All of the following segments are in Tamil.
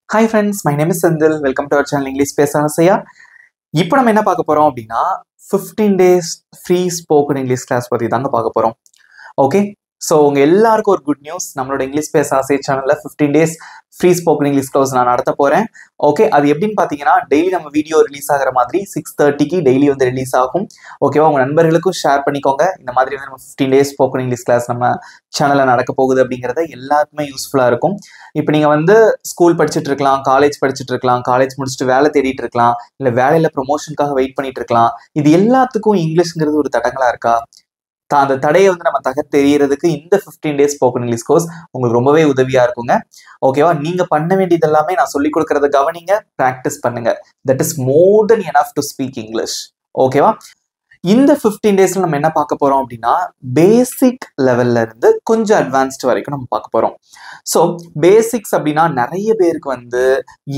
Hi friends, my name is Sandil. Welcome to our channel English Space Asaya. இப்போ நம்ம என்ன பார்க்க போறோம் அப்படின்னா 15 days free spoken English class பத்தி தாங்க பார்க்க போறோம். ஓகே, ஸோ உங்க எல்லாருக்கும் ஒரு குட் நியூஸ். நம்மளோட இங்கிலீஷ் பேச ஆசை சேனல்ல 15 days free spoken English course நான் நடத்த போறேன். ஓகே, அது எப்படின்னு பார்த்தீங்கன்னா டெய்லி நம்ம வீடியோ ரிலீஸ் ஆகிற மாதிரி 6:30க்கு டெய்லி வந்து ரிலீஸ் ஆகும். ஓகேவா, உங்க நண்பர்களுக்கும் ஷேர் பண்ணிக்கோங்க. இந்த மாதிரி வந்து நம்ம 15 days ஸ்போக்கன் இங்கிலீஷ் கிளாஸ் நம்ம சேனல்ல நடக்க போகுது அப்படிங்கிறத எல்லாருக்குமே யூஸ்ஃபுல்லா இருக்கும். இப்போ நீங்க வந்து ஸ்கூல் படிச்சுட்டு இருக்கலாம், காலேஜ் படிச்சுட்டு இருக்கலாம், காலேஜ் முடிச்சுட்டு வேலை தேடிட்டு இருக்கலாம், இல்லை வேலையில ப்ரொமோஷனுக்காக வெயிட் பண்ணிட்டு இருக்கலாம். இது எல்லாத்துக்கும் இங்கிலீஷ்ங்கிறது ஒரு தடங்களா இருக்கா? அந்த தடையை வந்து நம்ம தெரியறதுக்கு இந்த 15 days ஸ்போக்கன் இங்கிலீஷ் கோர்ஸ் உங்களுக்கு ரொம்பவே உதவியா இருக்குங்க. ஓகேவா, நீங்க பண்ண வேண்டியது எல்லாமே நான் சொல்லி கொடுக்கறத கவனிங்க, பிராக்டிஸ் பண்ணுங்க. That is more then enough to speak English. ஓகேவா, இந்த 15 daysல நம்ம என்ன பார்க்க போறோம் அப்படின்னா பேசிக் லெவல்ல இருந்து கொஞ்சம் அட்வான்ஸ்ட் வரைக்கும் நம்ம பார்க்க போறோம். ஸோ பேசிக்ஸ் அப்படின்னா நிறைய பேருக்கு வந்து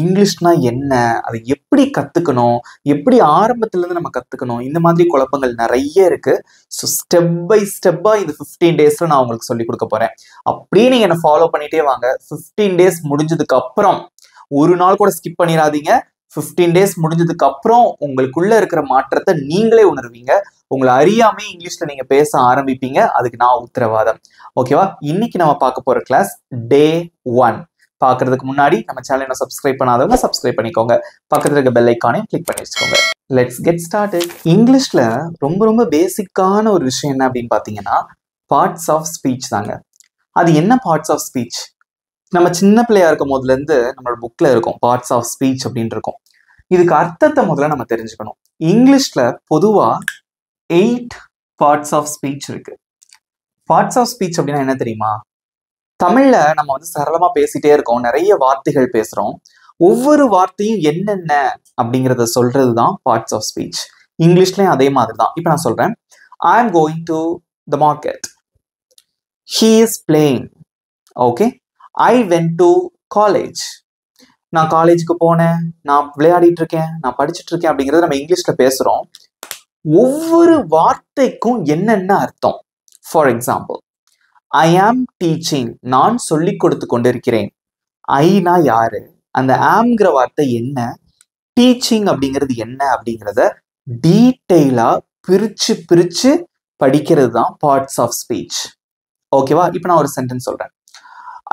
இங்கிலீஷ்னா என்ன, அதை எப்படி கத்துக்கணும், எப்படி ஆரம்பத்துல இருந்து நம்ம கத்துக்கணும், இந்த மாதிரி குழப்பங்கள் நிறைய இருக்கு. ஸோ ஸ்டெப் பை ஸ்டெப்பா இந்த 15 daysல நான் உங்களுக்கு சொல்லி கொடுக்க போறேன். அப்படியே நீங்க என்ன ஃபாலோ பண்ணிட்டே வாங்க. 15 days முடிஞ்சதுக்கு அப்புறம் ஒரு நாள் கூட ஸ்கிப் பண்ணிடாதீங்க. 15 days முடிஞ்சதுக்கு அப்புறம் உங்களுக்குள்ள இருக்கிற மாற்றத்தை நீங்களே உணர்வீங்க. உங்களை அறியாமே இங்கிலீஷ்ல நீங்க பேச ஆரம்பிப்பீங்க. அதுக்கு நான் உத்தரவாதம். ஓகேவா, இன்னைக்கு நம்ம பார்க்க போற கிளாஸ் Day 1. பார்க்கறதுக்கு முன்னாடி நம்ம சேனலை சப்ஸ்கிரைப் பண்ணாதவங்க சப்ஸ்கிரைப் பண்ணிக்கோங்க. பக்கத்துல இருக்க பெல் ஐக்கானையும் கிளிக் பண்ணி வச்சுக்கோங்க. Let's get started. இங்கிலீஷ்ல ரொம்ப ரொம்ப பேசிக்கான ஒரு விஷயம் என்ன அப்படின்னு பாத்தீங்கன்னா பார்ட்ஸ் ஆஃப் ஸ்பீச் தாங்க. அது என்ன பார்ட்ஸ் ஆஃப் ஸ்பீச்? நம்ம சின்ன பிள்ளையா இருக்கும் போதுல இருந்து நம்மளோட புக்ல இருக்கும் பார்ட்ஸ் ஆஃப் ஸ்பீச் அப்படின்னு இருக்கும். இதுக்கு அர்த்தத்தை முதல்ல நம்ம தெரிஞ்சுக்கணும். இங்கிலீஷ்ல பொதுவா 8 பார்ட்ஸ் ஆஃப் ஸ்பீச் இருக்கு. பார்ட்ஸ் ஆஃப் ஸ்பீச் அப்படின்னா என்ன தெரியுமா? தமிழ்ல நம்ம வந்து சரளமா பேசிட்டே இருக்கோம், நிறைய வார்த்தைகள் பேசுறோம். ஒவ்வொரு வார்த்தையும் என்னென்ன அப்படிங்கிறத சொல்றதுதான் பார்ட்ஸ் ஆஃப் ஸ்பீச். இங்கிலீஷ்லயும் அதே மாதிரி தான். இப்போ நான் சொல்றேன், I am going to the market, he is playing. Okay, I went to college, நான் காலேஜுக்கு போனேன், நான் விளையாடிட்டு இருக்கேன், நான் படிச்சுட்டு இருக்கேன் அப்படிங்கிறத நம்ம இங்கிலீஷ்ல பேசுறோம். ஒவ்வொரு வார்த்தைக்கும் என்னென்ன அர்த்தம்? ஃபார் எக்ஸாம்பிள், ஐ ஆம் டீச்சிங், நான் சொல்லி கொடுத்து கொண்டிருக்கிறேன். ஐனா யாரு, அந்த ஆம்ங்கிற வார்த்தை என்ன, டீச்சிங் அப்படிங்கிறது என்ன அப்படிங்கிறத டீட்டெயிலா பிரிச்சு பிரிச்சு படிக்கிறது தான் பார்ட்ஸ் ஆஃப் ஸ்பீச். ஓகேவா, இப்போ நான் ஒரு சென்டென்ஸ் சொல்றேன்.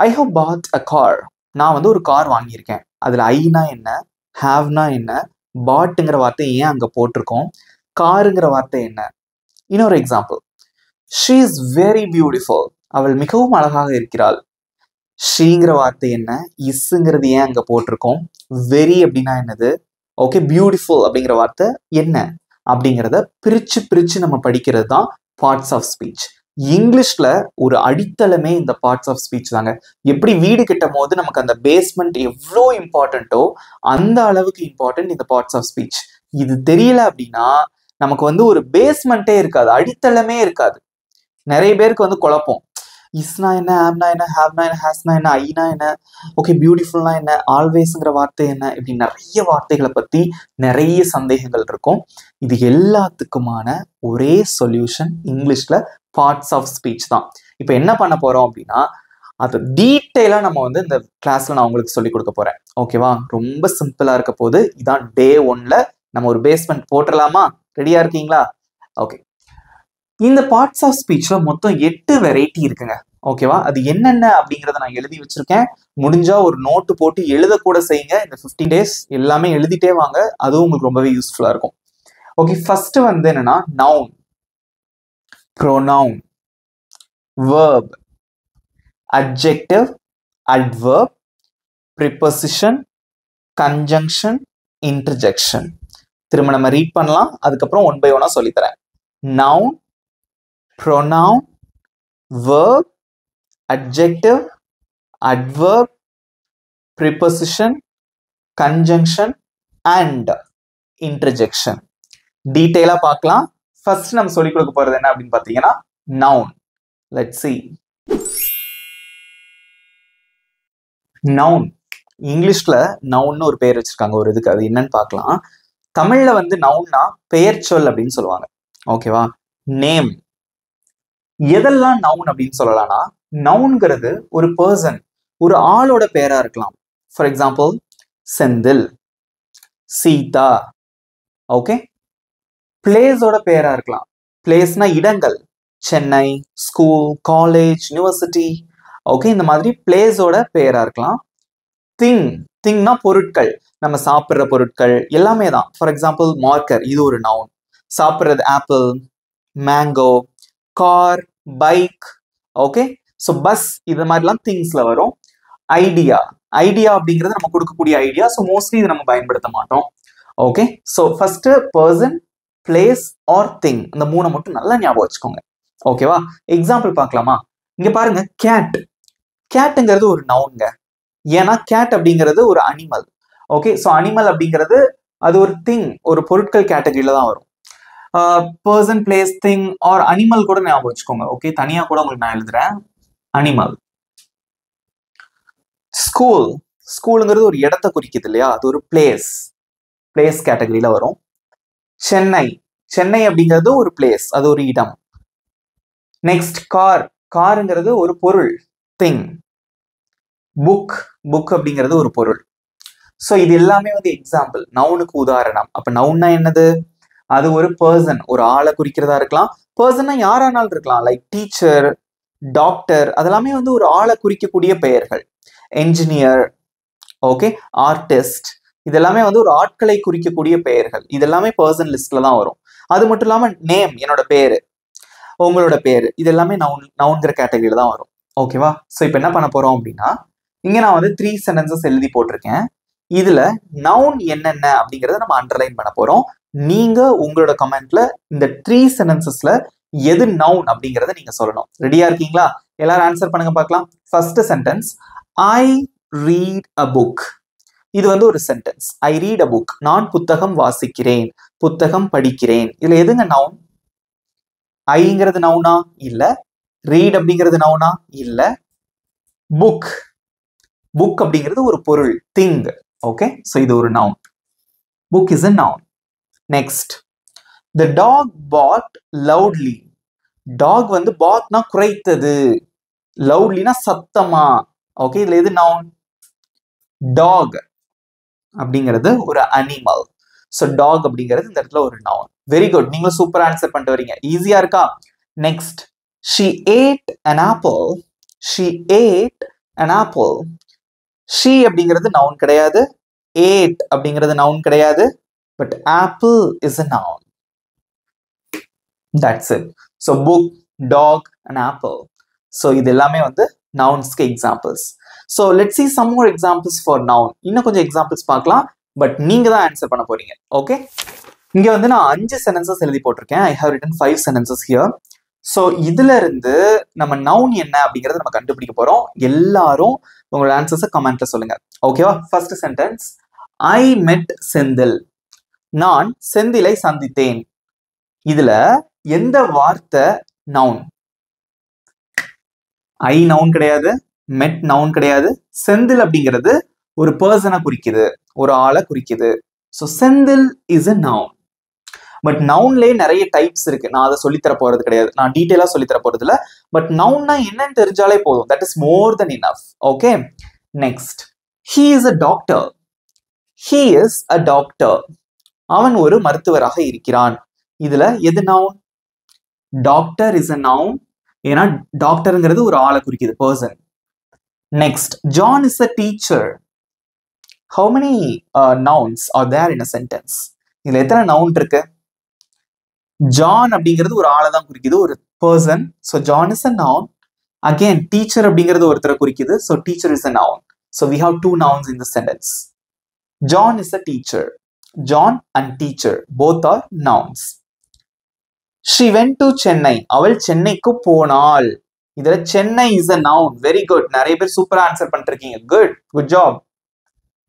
I have pot a car, நான் வந்து ஒரு கார் வாங்கியிருக்கேன். அதுல ஐனா என்ன, ஹாவ்னா என்ன, பாட்டுங்கிற வார்த்தை ஏன் அங்க போட்டிருக்கோம், காருங்கிற வார்த்தை என்ன. இன்னொரு example, she is very beautiful, அவள் மிகவும் அழகாக இருக்கிறாள். ஷீங்கிற வார்த்தை என்ன, இஸ்ங்கிறது ஏன் அங்க போட்டிருக்கோம், வெரி அப்படின்னா என்னது, ஓகே, பியூட்டிஃபுல் அப்படிங்கிற வார்த்தை என்ன அப்படிங்கிறத பிரிச்சு பிரிச்சு நம்ம படிக்கிறது தான் பார்ட்ஸ் ஆஃப் ஸ்பீச். இங்கிலீஷ்ல ஒரு அடித்தளமே இந்த பார்ட்ஸ் ஆஃப் ஸ்பீச் தாங்க. எப்படி வீடு கட்டும் போது நமக்கு அந்த பேஸ்மெண்ட் எவ்வளோ இம்பார்ட்டன்ட்டோ அந்த அளவுக்கு இம்பார்ட்டன்ட் இந்த பார்ட்ஸ் ஆஃப் ஸ்பீச். இது தெரியல அப்படின்னா நமக்கு வந்து ஒரு பேஸ்மெண்ட்டே இருக்காது, அடித்தளமே இருக்காது. நிறைய பேருக்கு வந்து குழப்பம், இஸ்னா என்ன, ஆம்னா என்ன, ஹாவ்னா என்ன, ஹாஸ்னா என்ன, ஐனா என்ன, ஓகே, பியூட்டிஃபுல்னா என்ன, ஆல்வேஸ்ங்கிற வார்த்தை என்ன, இப்படி நிறைய வார்த்தைகளை பத்தி நிறைய சந்தேகங்கள் இருக்கும். இது எல்லாத்துக்குமான ஒரே சொல்யூஷன் இங்கிலீஷ்ல பார்ட்ஸ் ஆஃப் ஸ்பீச் தான். இப்போ என்ன பண்ண போறோம் அப்படின்னா அது டீட்டெயிலா நம்ம வந்து இந்த கிளாஸ்ல நான் உங்களுக்கு சொல்லி கொடுக்க போறேன். ஓகேவா, ரொம்ப சிம்பிளா இருக்க போது. இதான் Day 1ல நம்ம ஒரு பேஸ்மெண்ட் போட்டுடலாமா? ரெடியா இருக்கீங்களா? ஓகே, இந்த பார்ட்ஸ் ஆஃப் ஸ்பீச்ல மொத்தம் 8 வெரைட்டி இருக்குங்க. ஓகேவா, அது என்னென்ன அப்படிங்கிறத நான் எழுதி வச்சிருக்கேன். முடிஞ்சா ஒரு நோட்டு போட்டு எழுத கூட செய்யுங்க. இந்த 15 days எல்லாமே எழுதிட்டே வாங்க, அதுவும் உங்களுக்கு ரொம்பவே யூஸ்ஃபுல்லா இருக்கும். ஓகே, ஃபர்ஸ்ட் வந்து என்னன்னா noun, pronoun, verb, adjective, adverb, preposition, conjunction, interjection. திரும்ப நம்ம ரீட் பண்ணலாம், அதுக்கப்புறம் ஒன் பை ஒன்னா சொல்லித்தரேன். noun, pronoun, verb, adjective, adverb, preposition, conjunction and interjection. டீட்டெயிலா பார்க்கலாம். ஃபர்ஸ்ட் நம்ம சொல்லிக் கொடுக்க போறது என்ன அப்படின்னு பாத்தீங்கன்னா noun. Let's see. noun, இங்கிலீஷ்ல நவுன்னு ஒரு பேர் வச்சிருக்காங்க ஒரு இதுக்கு, அது என்னன்னு பார்க்கலாம். தமிழ்ல வந்து நவுன்னா பெயர் சொல் அப்படின்னு சொல்லுவாங்க. ஓகேவா, நேம். எதெல்லாம் நவுன் அப்படின்னு சொல்லலாம்னா, நவுன்ங்கிறது ஒரு பர்சன், ஒரு ஆளோட பேரா இருக்கலாம். For example Senthil, Seetha. Okay, பிளேஸோட பேரா இருக்கலாம். பிளேஸ்னா இடங்கள், Chennai, school, college, university. Okay, இந்த மாதிரி பிளேஸோட பேரா இருக்கலாம். திங், திங்னா பொருட்கள், நம்ம சாப்பிட்ற பொருட்கள் எல்லாமே தான். ஃபார் எக்ஸாம்பிள் மார்க்கர், இது ஒரு நவுன். சாப்பிட்றது apple, mango, car, bike. Okay, so bus, இது மாதிரிலாம் திங்ஸ்ல வரும். ஐடியா, ஐடியா அப்படிங்கிறது நம்ம கொடுக்கக்கூடிய ஐடியா. ஸோ மோஸ்ட்லி இது நம்ம பயன்படுத்த மாட்டோம். Okay, so first person, place or thing, இந்த மூணை மட்டும் நல்லா ஞாபகம் வச்சுக்கோங்க. ஓகேவா? எக்ஸாம்பிள் பார்க்கலாமா? இங்க பாருங்க, கேட். கேட்டுங்கிறது ஒரு நவுன்ங்க. ஏன்னா கேட் அப்படிங்கிறது ஒரு அனிமல். ஓகே, ஸோ அனிமல் அப்படிங்கிறது அது ஒரு திங், ஒரு பொருட்கள் கேட்டகரியில தான் வரும். Person, place, thing or animal கூட ஞாபகம் வச்சுக்கோங்க. ஓகே, தனியா கூட உங்களுக்கு நான் எழுதுறேன். அனிமல். ஸ்கூல், ஸ்கூலுங்கிறது ஒரு இடத்தை குறிக்குது இல்லையா, அது ஒரு பிளேஸ், பிளேஸ் கேட்டகரியில வரும். சென்னை, சென்னை அப்படிங்கிறது ஒரு பிளேஸ், அது ஒரு இடம். நெக்ஸ்ட் கார், காருங்கிறது ஒரு பொருள், திங். புக், புக் அப்படிங்கிறது ஒரு பொருள். ஸோ இது எல்லாமே வந்து எக்ஸாம்பிள், நவுனுக்கு உதாரணம். அப்ப நவுன்னா என்னது? அது ஒரு பர்சன், ஒரு ஆளை குறிக்கிறதா இருக்கலாம். பர்சன்னா யாரானாலும் இருக்கலாம், லைக் டீச்சர், டாக்டர், அதெல்லாமே வந்து ஒரு ஆளை குறிக்கக்கூடிய பெயர்கள். என்ஜினியர், ஓகே, ஆர்டிஸ்ட், இதெல்லாமே வந்து ஒரு ஆட்களை குறிக்கக்கூடிய பெயர்கள். இதெல்லாமே பர்சன் லிஸ்ட்ல தான் வரும். அது மட்டும் இல்லாம நேம், என்னோட பேரு, உங்களோட பேரு, இது எல்லாமே நவுன்கிற கேட்டகரியில தான் வரும். ஓகேவா? ஸோ இப்போ என்ன பண்ண போறோம் அப்படின்னா, இங்க நான் வந்து 3 சென்டென்சஸ் எழுதி போட்டிருக்கேன். இதுல நவுன் என்னென்ன அப்படிங்கறத நம்ம அண்டர்லைன் பண்ண போறோம். நீங்க உங்களோட கமெண்ட்ல இந்த 3 சென்டென்சஸ்ல எது நவுன் அப்படிங்கறத நீங்க சொல்லணும். ரெடியா இருக்கீங்களா? எல்லாரும் ஆன்சர் பண்ணுங்க பார்க்கலாம். First sentence, I read a book. இது வந்து ஒரு sentence. I read a book, நான் புத்தகம் வாசிக்கிறேன், புத்தகம் படிக்கிறேன். இதுல எதுங்க நவுன்? ஐங்கிறது நவுனா? இல்ல. ரீட் அப்படிங்கிறது நவுனா? இல்ல. புக், புக் அப்படிங்கிறது ஒரு பொருள், திங். ஓகே, ஸோ இது ஒரு noun. Book is a noun. Next, the dog barked loudly. Dog வந்து barkனா குரைத்தது, loudlyனா சத்தமா. ஓகே, இதுல எது நவுன்? டாக் அப்படிங்கிறது ஒரு அனிமல். ஸோ டாக் அப்படிங்கிறது இந்த இடத்துல ஒரு நவுன். வெரி குட், நீங்க சூப்பர் ஆன்சர் பண்ணிட்டு வரீங்க. ஈஸியா இருக்கா? Next, she ate an apple. she ate an apple. she அப்படிங்கிறது நவுன் கிடையாது, ate அப்படிங்கிறது நவுன் கிடையாது, but apple is a noun. That's it. So book, dog and apple. So இது எல்லாமே வந்து நவுன்ஸ்க்கு examples. So let's see some more examples for noun. இன்னும் கொஞ்சம் எக்ஸாம்பிள்ஸ் பார்க்கலாம், பட் நீங்க தான் ஆன்சர் பண்ண போறீங்க. ஓகே, இங்க வந்து நான் 5 சென்டென்சஸ் எழுதி போட்டிருக்கேன். I have written 5 sentences here. So இதுல இருந்து நம்ம நவுன் என்ன அப்படிங்கறத நம்ம கண்டுபிடிக்க போறோம். எல்லாரும் உங்களோட ஆன்சர்ஸை கமெண்ட்ல சொல்லுங்க. ஓகேவா? ஃபர்ஸ்ட் சென்டென்ஸ், ஐ மெட் செந்தில். நான் செந்திலை சந்தித்தேன். இதுல எந்த வார்த்தை நவுன்? ஐ நவுன் கிடையாது, மெட் நவுன் கிடையாது. செந்தில் அப்படிங்கிறது ஒரு பர்சனை குறிக்குது, ஒரு ஆளை குறிக்குது. So Senthil is a noun. But நவுன்லேயே நிறைய டைப்ஸ் இருக்கு. நான் அதை சொல்லித்தர போறது கிடையாது, நான் டீட்டெயிலா சொல்லித்தர போறது இல்லை. பட் நவுன்னா என்னன்னு தெரிஞ்சாலே போதும், that is more then enough. Okay, next, he is a doctor. he is a doctor. அவன் ஒரு மருத்துவராக இருக்கிறான். இதுல எது noun? Doctor is a noun. ஏன்னா டாக்டருங்கிறது ஒரு ஆளை குறிக்குது, person. Next, John is a teacher. how many nouns are there in a sentence? இதுல எத்தனை நவுன் இருக்கு? ஜான் அப்படிங்கிறது ஒரு ஆளை தான் குறிக்குது, ஒரு person. So John is a noun. Again teacher அப்படிங்கிறது ஒருத்தரை குறிக்குது. So teacher is a noun. So we have 2 nouns in the sentence. John is a teacher. John and teacher both are nouns. She went to Chennai. அவள் சென்னைக்கு போனாள். இதுல Chennai is a noun. Very good. நிறைய பேர் சூப்பரா ஆன்சர் பண்ணிருக்கீங்க. Good job.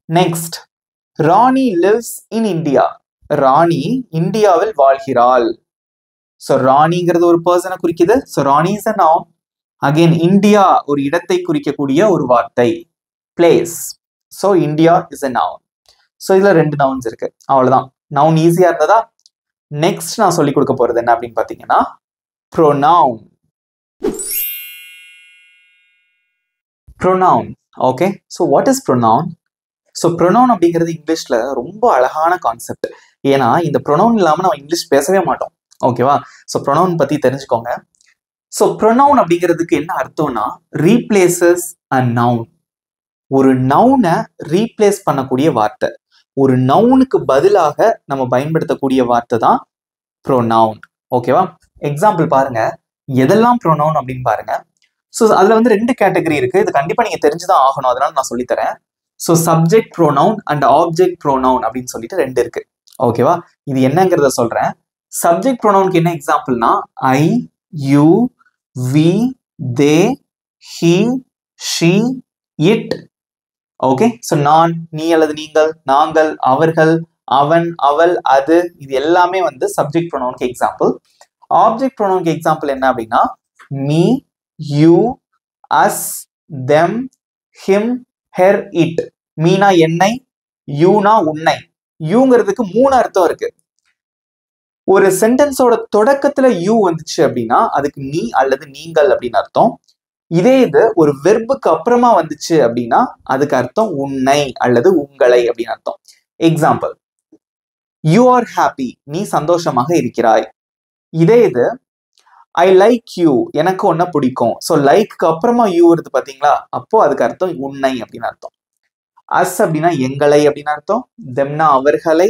Next, Rani lives in India. ராணி இந்தியாவில் வாழ்கிறாள். ஸோ ராணிங்கிறது ஒரு பர்சனை குறிக்குது. So Rani is a noun. Again India ஒரு இடத்தை குறிக்கக்கூடிய ஒரு வார்த்தை, place. So India is a noun. So இதுல 2 நவுன்ஸ் இருக்கு. அவ்வளவுதான். நவுன் ஈஸியா இருந்ததா? நெக்ஸ்ட் நான் சொல்லி கொடுக்க போறது என்ன அப்படின்னு பாத்தீங்கன்னா, pronoun. Pronoun. Okay, so what is pronoun? So pronoun அப்படிங்கிறது இங்கிலீஷ்ல ரொம்ப அழகான கான்செப்ட். ஏன்னா இந்த ப்ரொனவுன் இல்லாம நம்ம இங்கிலீஷ் பேசவே மாட்டோம். ஓகேவா? ஸோ ப்ரொனவுன் பத்தி தெரிஞ்சுக்கோங்க. ஸோ ப்ரொனவுன் அப்படிங்கிறதுக்கு என்ன அர்த்தம்னா ரீப்ளேசஸ் அ நவுன். ஒரு நவுனை ரீப்ளேஸ் பண்ணக்கூடிய வார்த்தை, ஒரு நவுனுக்கு பதிலாக நம்ம பயன்படுத்தக்கூடிய வார்த்தை தான் ப்ரோனவுன். ஓகேவா? எக்ஸாம்பிள் பாருங்க, எதெல்லாம் ப்ரோனவுன் அப்படின்னு பாருங்க. ஸோ அதுல வந்து 2 கேட்டகரி இருக்கு. இது கண்டிப்பா நீங்க தெரிஞ்சுதான் ஆகணும், அதனால நான் சொல்லித்தரேன். So subject pronoun and object pronoun அப்படின்னு சொல்லிட்டு 2 இருக்கு. ஓகேவா? இது என்னங்கிறத சொல்றேன். சப்ஜெக்ட் ப்ரோனவுனுக்கு என்ன எக்ஸாம்பிள்னா I, you, we, they, he, she, it. Okay, so நான், நீ அல்லது நீங்கள், நாங்கள், அவர்கள், அவன், அவள், அது, இது எல்லாமே வந்து சப்ஜெக்ட் ப்ரோனவுனுக்கு எக்ஸாம்பிள். ஆப்ஜெக்ட் ப்ரோனவுனுக்கு எக்ஸாம்பிள் என்ன அப்படின்னா me, you, us, them, him, her, it. மீனா என்னை, யூனா உன்னை. யூங்கிறதுக்கு 3 அர்த்தம் இருக்கு. ஒரு சென்டென்ஸோட தொடக்கத்துல யூ வந்துச்சு அப்படின்னா அதுக்கு நீ அல்லது நீங்கள் அப்படின்னு அர்த்தம். இதே இது ஒரு வெர்புக்கு அப்புறமா வந்துச்சு அப்படின்னா அதுக்கு அர்த்தம் உன்னை அல்லது உங்களை அப்படின்னு அர்த்தம். எக்ஸாம்பிள், யூ ஆர் ஹாப்பி, நீ சந்தோஷமாக இருக்கிறாய். இதே இது ஐ லைக் யூ, எனக்கு ஒன்ன பிடிக்கும். ஸோ லைக்கு அப்புறமா யூ வருது பாத்தீங்களா, அப்போ அதுக்கு அர்த்தம் உன்னை அப்படின்னு அர்த்தம். அஸ் அப்படின்னா எங்களை அப்படின்னு அர்த்தம், தெம்னா அவர்களை,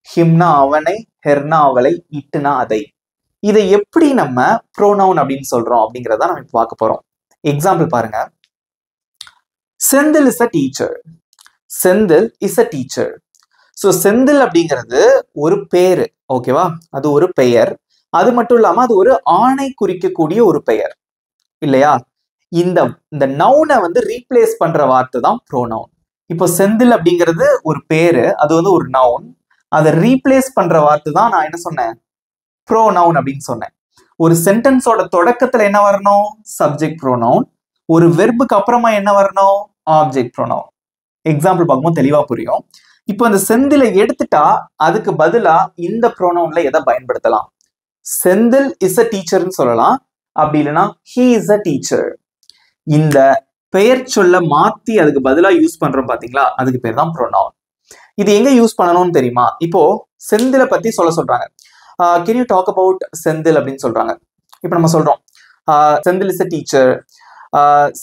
ஹிம்னா அவனை, ஹெர்னா அவளை, இட்டுனா அதை. இதை எப்படி நம்ம ப்ரோனவுன் அப்படின்னு சொல்றோம் அப்படிங்கிறத நம்ம இப்போ பார்க்க போறோம். எக்ஸாம்பிள் பாருங்க, Senthil is a teacher. Senthil is a teacher. So Senthil அப்படிங்கிறது ஒரு பேரு. ஓகேவா? அது ஒரு பெயர். அது மட்டும் இல்லாம அது ஒரு ஆணை குறிக்கக்கூடிய ஒரு பெயர் இல்லையா? இந்த நவுனை வந்து ரீப்ளேஸ் பண்ற வார்த்தை தான் ப்ரோனவுன். இப்போ செந்தில் அப்படிங்கிறது ஒரு பேரு, அது வந்து ஒரு நவுன். அதை ரீப்ளேஸ் பண்ற வார்த்தை தான் நான் என்ன சொன்னேன், ப்ரோனவுன் அப்படின்னு சொன்னேன். ஒரு சென்டென்ஸோட தொடக்கத்துல என்ன வரணும், சப்ஜெக்ட் ப்ரோனவுன். ஒரு வெர்புக்கு அப்புறமா என்ன வரணும், ஆப்ஜெக்ட் ப்ரோனவுன். எக்ஸாம்பிள் பார்க்கும்போது தெளிவா புரியும். இப்போ அந்த செந்திலை எடுத்துட்டா அதுக்கு பதிலா இந்த ப்ரோனவுன்ல எதை பயன்படுத்தலாம்? செந்தில் இஸ் அ டீச்சர்னு சொல்லலாம், அப்படி இல்லைன்னா ஹீ இஸ் அ டீச்சர். இந்த பெயர் சொல்ல மாத்தி அதுக்கு பதிலா யூஸ் பண்றோம் பாத்தீங்களா, அதுக்கு பேர் தான் ப்ரோனவுன். இது எங்க யூஸ் பண்ணணும்னு தெரியுமா? இப்போ செந்திலை பத்தி சொல்றாங்க. Can you talk about Senthil அப்படின்னு சொல்றாங்க. இப்போ நம்ம சொல்றோம் Senthil is a teacher,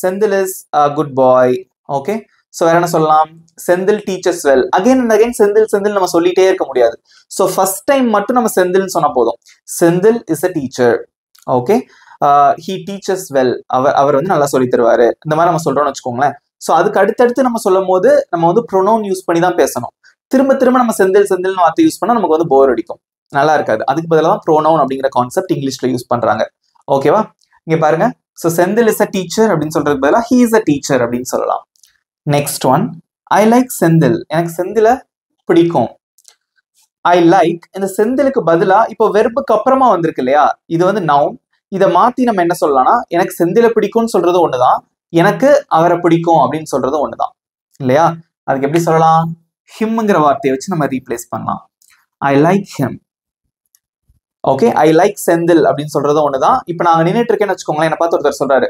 Senthil is good boy. Okay, so வேற என்ன சொல்லலாம், Senthil teachers well. Again and again Senthil Senthil நம்ம சொல்லிட்டே இருக்க முடியாது. ஸோ ஃபர்ஸ்ட் டைம் மட்டும் நம்ம செந்தில்னு சொன்னா போதும். Senthil is a teacher. Okay, he teaches well. அவர் வந்து நல்லா சொல்லி தருவாரு. இந்த மாதிரி நம்ம சொல்றோம்னு வச்சுக்கோங்களேன். ஸோ அதுக்கு அடுத்தடுத்து நம்ம சொல்லும் போது நம்ம வந்து ப்ரொனவுன் யூஸ் பண்ணி தான் பேசணும். திரும்ப திரும்ப நம்ம செந்தில் செந்தில்னு வார்த்தை யூஸ் பண்ணா நமக்கு வந்து போர் அடிக்கும், நல்லா இருக்காது. அதுக்கு பதிலாக தான் ப்ரோனவுன் அப்படிங்கிற கான்செப்ட் இங்கிலீஷ்ல யூஸ் பண்றாங்க. ஓகேவா? இங்க பாருங்க, so Senthil is a teacher அப்படின்னு சொல்றதுக்கு பதிலாக ஹீ இஸ் அ டீச்சர் அப்படின்னு சொல்லலாம். Next one, I like Senthil. எனக்கு செந்தில பிடிக்கும். ஐ லைக், இந்த செந்திலுக்கு பதிலா இப்போ வெர்புக்கு அப்புறமா வந்திருக்கு இல்லையா, இது வந்து நவுன். இதை மாத்தி நம்ம என்ன சொல்லலாம்னா எனக்கு செந்தில பிடிக்கும்னு சொல்றது ஒண்ணுதான், எனக்கு அவரை பிடிக்கும் அப்படின்னு சொல்றது ஒண்ணுதான் இல்லையா? அதுக்கு எப்படி சொல்லலாம், ஹிம்ங்கிற வார்த்தையை வச்சு நம்ம ரீப்ளேஸ் பண்ணலாம். I like him. Okay, I like Senthil அப்படின்னு சொல்றது ஒண்ணுதான். இப்போ நாங்க நின்றுட்டு இருக்கேன்னு வச்சுக்கோங்களேன், என்ன பார்த்து ஒருத்தர் சொல்றாரு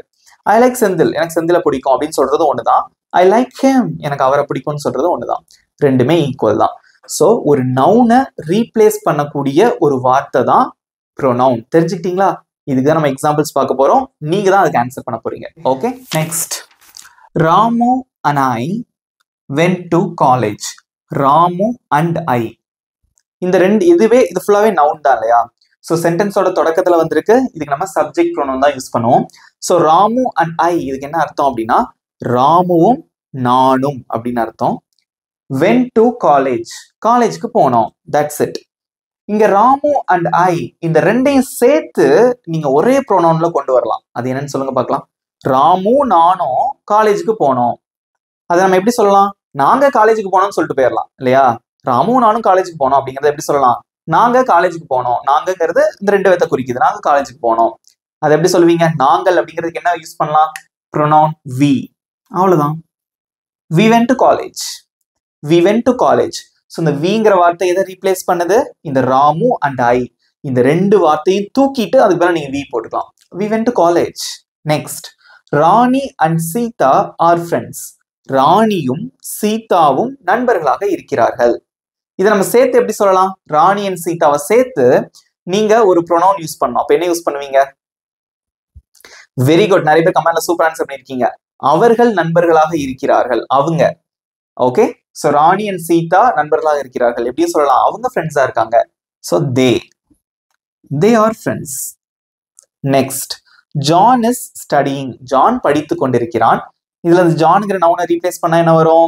ஐ லைக் செந்தில், எனக்கு செந்தில பிடிக்கும் அப்படின்னு சொல்றது ஒண்ணுதான். ஐ லைக் ஹிம், எனக்கு அவரை பிடிக்கும்னு சொல்றது ஒண்ணுதான். ரெண்டுமே ஈக்குவல் தான். ஸோ ஒரு நவுனை ரீப்ளேஸ் பண்ணக்கூடிய ஒரு வார்த்தை தான் ப்ரோனவுன். தெரிஞ்சுக்கிட்டீங்களா? இதுக்கு தான் நம்ம எக்ஸாம்பிள்ஸ் பார்க்க போறோம். நீங்க தான் அதுக்கு ஆன்சர் பண்ண போறீங்க. Okay, next, Ramu and I went to college. Ramu and I, இந்த ரெண்டு இதுவே இது ஃபுல்லாவே நவுன் தான் இல்லையா? ஸோ சென்டென்ஸோட தொடக்கத்துல வந்திருக்கு, இதுக்கு நம்ம சப்ஜெக்ட் ப்ரோனவுன் தான் யூஸ் பண்ணுவோம். ஸோ ராமு அண்ட் ஐ, இதுக்கு என்ன அர்த்தம் அப்படின்னா ராமுவும் நானும் அப்படின்னு அர்த்தம். went to college, காலேஜ்க்கு போனோம், தட்ஸ் இட். இங்க ராமு அண்ட் ஐ இந்த ரெண்டையும் சேர்த்து நீங்க ஒரே ப்ரோனவுன்ல கொண்டு வரலாம். அது என்னன்னு சொல்லுங்க பார்க்கலாம். ராமு நானும் காலேஜுக்கு போனோம், அதை நம்ம எப்படி சொல்லலாம், நாங்க காலேஜுக்கு போனோம்னு சொல்லிட்டு போயிடலாம் இல்லையா? ராமு நானும் காலேஜுக்கு போனோம் அப்படிங்கறத எப்படி சொல்லலாம், நாங்க காலேஜுக்கு போனோம். நாங்கிறது இந்த 2 பேர்த்த குறிக்குது, நாங்க காலேஜுக்கு போனோம். அதை எப்படி சொல்லுவீங்க, நாங்கள் அப்படிங்கிறதுக்கு என்ன யூஸ் பண்ணலாம், ப்ரோனவுன் வி. அவ்வளவுதான். we went to college, we went to college. So இந்த விங்கிற வார்த்தை எதை ரீப்ளேஸ் பண்ணுது, இந்த ராமு அண்ட் ஐ இந்த 2 வார்த்தையும் தூக்கிட்டு அதுக்கு மேல நீங்க வி போட்டுக்கலாம். we went to college. Next, Rani and Sita are friends. ராணியும் சீதாவும் நண்பர்களாக இருக்கிறார்கள். இதை நம்ம சேர்த்து எப்படி சொல்லலாம்? ராணி அண்ட் சீதாவை சேர்த்து நீங்க ஒரு ப்ரொனவுன் யூஸ் பண்ணணும். அப்ப என்ன யூஸ் பண்ணுவீங்க? Very good. நிறைய பேர் கமெண்ட்ல சூப்பர் ஆன்சர் பண்ணிருக்கீங்க. அவர்கள் நண்பர்களாக இருக்கிறார்கள். அவங்க. Okay, so Rani and Sita நண்பர்களாக இருக்கிறார்கள். எப்படி சொல்லலாம்? அவங்க ஃப்ரெண்ட்ஸா இருக்காங்க. So they are friends. Next, John is studying. John படித்துக் கொண்டிருக்கிறான். இதுல இந்த ஜான்ங்கிற நவுனை ரீப்ளேஸ் பண்ணா என்ன வரும்?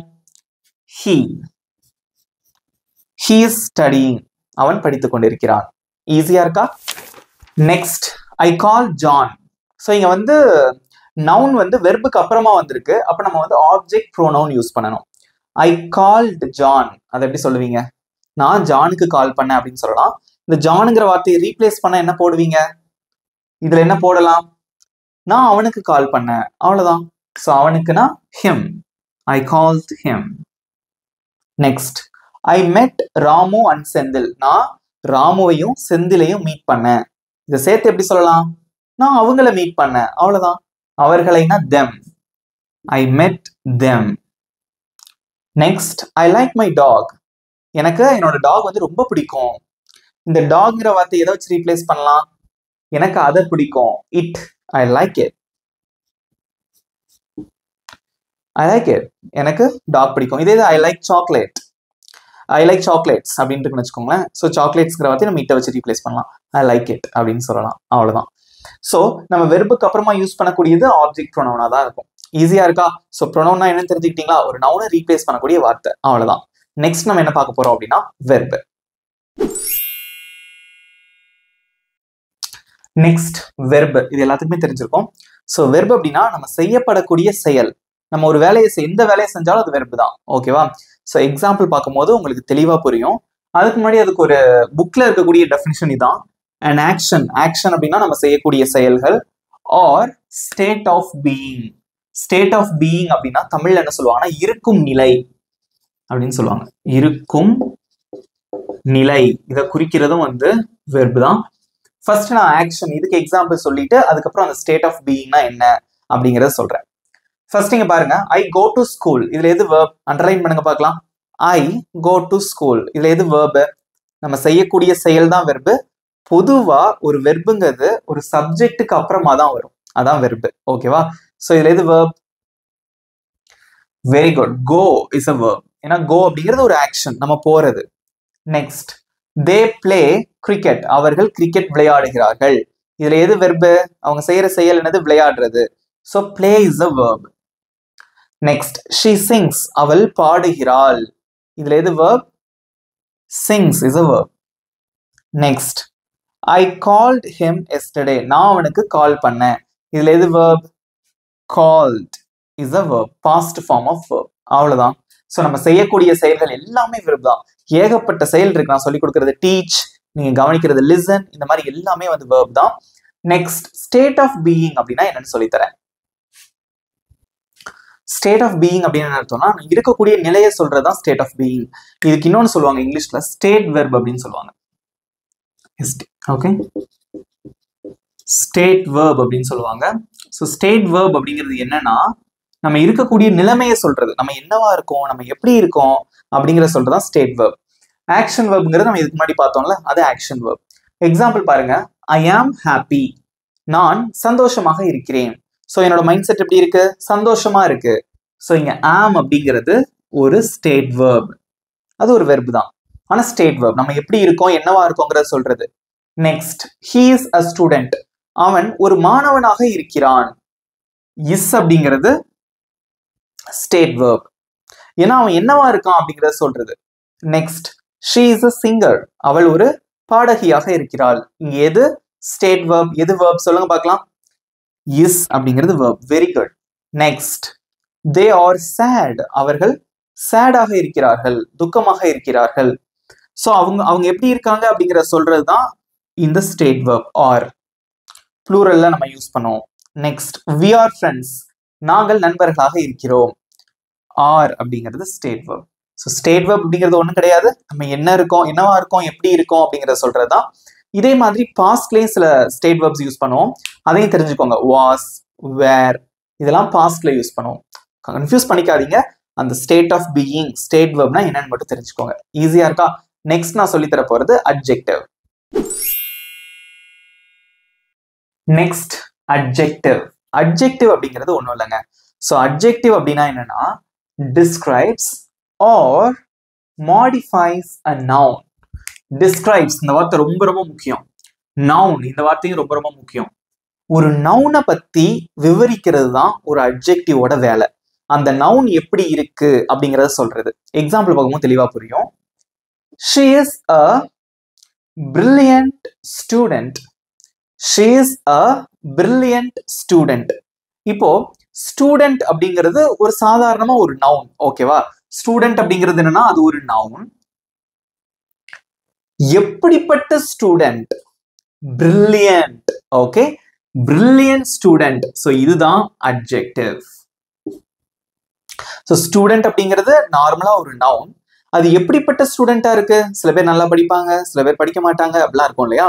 he is studying. அவன் படித்துக் கொண்டிருக்கிறான். ஈஸியா இருக்கா? Next, I call John. So இங்க வந்து நவுன் வந்து வெர்புக்கு அப்புறமா வந்திருக்கு. அப்ப நம்ம வந்து ஆப்ஜெக்ட் ப்ரோனவுன் யூஸ் பண்ணணும். I called John. அதை எப்படி சொல்லுவீங்க? நான் ஜானுக்கு கால் பண்ணேன் அப்படின்னு சொல்லலாம். இந்த ஜானுங்கிற வார்த்தையை ரீப்ளேஸ் பண்ண என்ன போடுவீங்க? இதுல என்ன போடலாம்? நான் அவனுக்கு கால் பண்ணேன், அவ்வளவுதான். ஸோ அவனுக்குனா him. I called him. Next, I met Ramu and Senthil. நான் ராமுவையும் செந்திலையும் மீட் பண்ணேன். இதை சேர்த்து எப்படி சொல்லலாம்? நான் அவங்கள மீட் பண்ணேன், அவ்வளவுதான். அவர்களைனா them. I met them. Next, I like my dog. எனக்கு என்னோட டாக் வந்து ரொம்ப பிடிக்கும். இந்த டாக்ங்கிற வார்த்தை எதை வச்சு ரீப்ளேஸ் பண்ணலாம்? எனக்கு அதை பிடிக்கும். It. I like it. I like it. எனக்கு டாக் பிடிக்கும். இதே I like chocolate. I like chocolates அப்படின்னு வச்சுக்கோங்களேன். ஸோ சாக்லேட்ஸ்ங்கிற வார்த்தை நம்ம இட்டை வச்சு ரீப்ளேஸ் பண்ணலாம். I like it அப்படின்னு சொல்லலாம், அவ்வளவுதான். ஸோ நம்ம வெர்புக்கு அப்புறமா யூஸ் பண்ணக்கூடியது ஆப்ஜெக்ட் ப்ரொனவுனா தான் இருக்கும். ஈஸியா இருக்கா? ஸோ ப்ரொனவுன்னா என்னன்னு தெரிஞ்சுக்கிட்டீங்களா? ஒரு நவுனை ரீப்ளேஸ் பண்ணக்கூடிய வார்த்தை, அவ்வளவுதான். நெக்ஸ்ட் நம்ம என்ன பார்க்க போறோம் அப்படின்னா வெர்பு. Next verb. இது எல்லாத்துக்குமே தெரிஞ்சிருக்கும். ஸோ வெர்பு அப்படின்னா நம்ம செய்யப்படக்கூடிய செயல். நம்ம ஒரு வேலையை எந்த வேலையை செஞ்சாலும் அது வெர்பு தான். ஓகேவா? ஸோ எக்ஸாம்பிள் பார்க்கும்போது உங்களுக்கு தெளிவா புரியும். அதுக்கு முன்னாடி அதுக்கு ஒரு புக்ல இருக்கக்கூடிய டெஃபினிஷன் இதான். And action. ஆக்ஷன் அப்படின்னா நம்ம செய்யக்கூடிய செயல்கள். Or state of being. State of being அப்படின்னா தமிழ்ல என்ன சொல்லுவாங்கன்னா இருக்கும் நிலை அப்படின்னு சொல்லுவாங்க. இருக்கும் நிலை. இதை குறிக்கிறதும் வந்து வெர்பு தான். ஃபர்ஸ்ட் நான் ஆக்ஷன் இதுக்கு எக்ஸாம்பிள் சொல்லிட்டு அதுக்கப்புறம் அந்த ஸ்டேட் ஆஃப் பீயிங்னா என்ன அப்படிங்கறத சொல்றேன். ஃபர்ஸ்ட் இங்க பாருங்க, I go to school. இதுல எது verb? அண்டர்லைன் பண்ணுங்க பார்க்கலாம். I go to school. இதுல எது verb? நம்ம செய்யக்கூடிய செயல் தான் வெர்பு. பொதுவா ஒரு வெர்புங்கிறது ஒரு சப்ஜெக்ட்டுக்கு அப்புறமா தான் வரும், அதான் வெர்பு. ஓகேவா? சோ இதுல எது verb? Very good. go is a verb. ஏன்னா go அப்படிங்கிறது ஒரு ஆக்ஷன், நம்ம போறது. Next, they play cricket. அவர்கள் கிரிக்கெட் விளையாடுகிறார்கள். இதுல எது வெர்பு? அவங்க செய்யற செயல் என்னது? விளையாடுறது. So play is a verb. Next, she sings. அவள் பாடுகிறாள். இதுல எது verb? Sings is a verb. Next, I called him yesterday. நான் அவனுக்கு கால் பண்ணேன். இதுல எது verb? Called is a verb. Past form of verb. அவ்வளவுதான். ஸோ நம்ம செய்யக்கூடிய செயல்கள் எல்லாமே verb தான். ஏகப்பட்ட செயல் இருக்கு. நான் சொல்லிக் கொடுக்கறது teach, நீங்க கவனிக்கிறது listen, இந்த மாதிரி எல்லாமே வந்து verb தான். நெக்ஸ்ட், ஸ்டேட் ஆஃப் பீயிங் அப்படின்னா என்னன்னு சொல்லித்தரேன். ஸ்டேட் ஆஃப் பீயிங் அப்படின்னு என்ன அர்த்தம்னா இருக்கக்கூடிய நிலையை சொல்றதுதான் ஸ்டேட் ஆஃப் பீயிங். இதுக்கு இன்னொன்னு சொல்லுவாங்க இங்கிலீஷ்ல ஸ்டேட் வெர்ப் அப்படின்னு சொல்லுவாங்க. ஓகே, ஸ்டேட் வெர்ப் அப்படின்னு சொல்லுவாங்க. ஸோ ஸ்டேட் வெர்ப் அப்படிங்கிறது என்னன்னா நம்ம இருக்கக்கூடிய நிலைமையை சொல்றது. நம்ம என்னவா இருக்கோம், நம்ம எப்படி இருக்கோம் அப்படிங்கிற சொல்றதுதான் ஸ்டேட் வெர்ப். ஆக்ஷன் வெர்ப்ங்கிறது நம்ம இதுக்கு முன்னாடி பார்த்தோம்ல, அது ஆக்ஷன் வெர்ப். எக்ஸாம்பிள் பாருங்க, I am happy. நான் சந்தோஷமாக இருக்கிறேன். ஸோ என்னோட மைண்ட் செட் எப்படி இருக்கு? சந்தோஷமா இருக்கு. ஸோ இங்க am அப்படிங்கிறது ஒரு ஸ்டேட் வெர்ப். அது ஒரு வெர்ப் தான், ஆனா ஸ்டேட் வெர்ப். நம்ம எப்படி இருக்கோம், என்னவா இருக்கோங்கிறத சொல்றது. Next, he is a student. அவன் ஒரு மாணவனாக இருக்கிறான். இஸ் அப்படிங்கிறது ஸ்டேட் வெர்ப். ஏன்னா அவன் என்னவா இருக்கான் அப்படிங்கிறத சொல்றது. Next, she is a singer. அவள் ஒரு பாடகியாக இருக்கிறாள். இங்க எது ஸ்டேட் வெர்ப், எது வெர்ப் சொல்லுங்க பார்க்கலாம். இஸ் அப்படிங்கிறது verb. Very good. Next, they are sad. அவர்கள் சேடாக இருக்கிறார்கள், துக்கமாக இருக்கிறார்கள். ஸோ அவங்க எப்படி இருக்காங்க அப்படிங்கிற சொல்றதுதான் இந்த ஸ்டேட் வெர்ப். ஆர் ப்ளூரல்ல நம்ம யூஸ் பண்ணுவோம். Next, we are friends. நாங்கள் நண்பர்களாக இருக்கிறோம். ஆர் அப்படிங்கிறது state verb. So state verb அப்படிங்கிறது ஒன்றும் கிடையாது, நம்ம என்ன இருக்கோம், என்னவா இருக்கோம், எப்படி இருக்கோம் அப்படிங்கிறத சொல்றதுதான். இதே மாதிரி பாஸ்ட்லயும் சில ஸ்டேட் வெர்ப்ஸ் யூஸ் பண்ணுவோம், அதையும் தெரிஞ்சுக்கோங்க. வாஸ், வேர், இதெல்லாம் பாஸ்ட்ல யூஸ் பண்ணுவோம். கன்ஃபியூஸ் பண்ணிக்காதீங்க. அந்த ஸ்டேட் ஆஃப் பீயிங், ஸ்டேட் வெர்ப்னா என்னன்னு மட்டும் தெரிஞ்சுக்கோங்க. ஈஸியா இருக்கா? நெக்ஸ்ட் நான் சொல்லி தர போறது அட்ஜெக்டிவ். Next adjective. அட்ஜெக்டிவ் அப்படிங்கிறது ஒண்ணும் இல்லைங்க. ஸோ அட்ஜெக்டிவ் அப்படின்னா என்னன்னா describes or modifies a noun. Describes இந்த வார்த்தை ரொம்ப ரொம்ப முக்கியம். நவுன் இந்த வார்த்தையும் ரொம்ப ரொம்ப முக்கியம். ஒரு நவுனை பத்தி விவரிக்கிறது தான் ஒரு அட்ஜெக்டிவோட வேலை. அந்த நவுன் எப்படி இருக்கு அப்படிங்கறத சொல்றது. எக்ஸாம்பிள் பார்க்கும்போது தெளிவா புரியும். She is a brilliant student. She is a brilliant student. இப்போ ஸ்டூடெண்ட் அப்படிங்கிறது ஒரு சாதாரணமா ஒரு நவுன். ஓகேவா? ஸ்டூடெண்ட் அப்படிங்கிறது என்னன்னா அது ஒரு நவுன். எப்படிப்பட்ட student? Brilliant. Okay, brilliant student. So இதுதான் அட்ஜெக்டிவ். ஸோ ஸ்டூடெண்ட் அப்படிங்கிறது நார்மலா ஒரு நவுன். அது எப்படிப்பட்ட ஸ்டூடெண்டா இருக்கு? சில பேர் நல்லா படிப்பாங்க, சில பேர் படிக்க மாட்டாங்க, அப்படிலாம் இருக்கும் இல்லையா?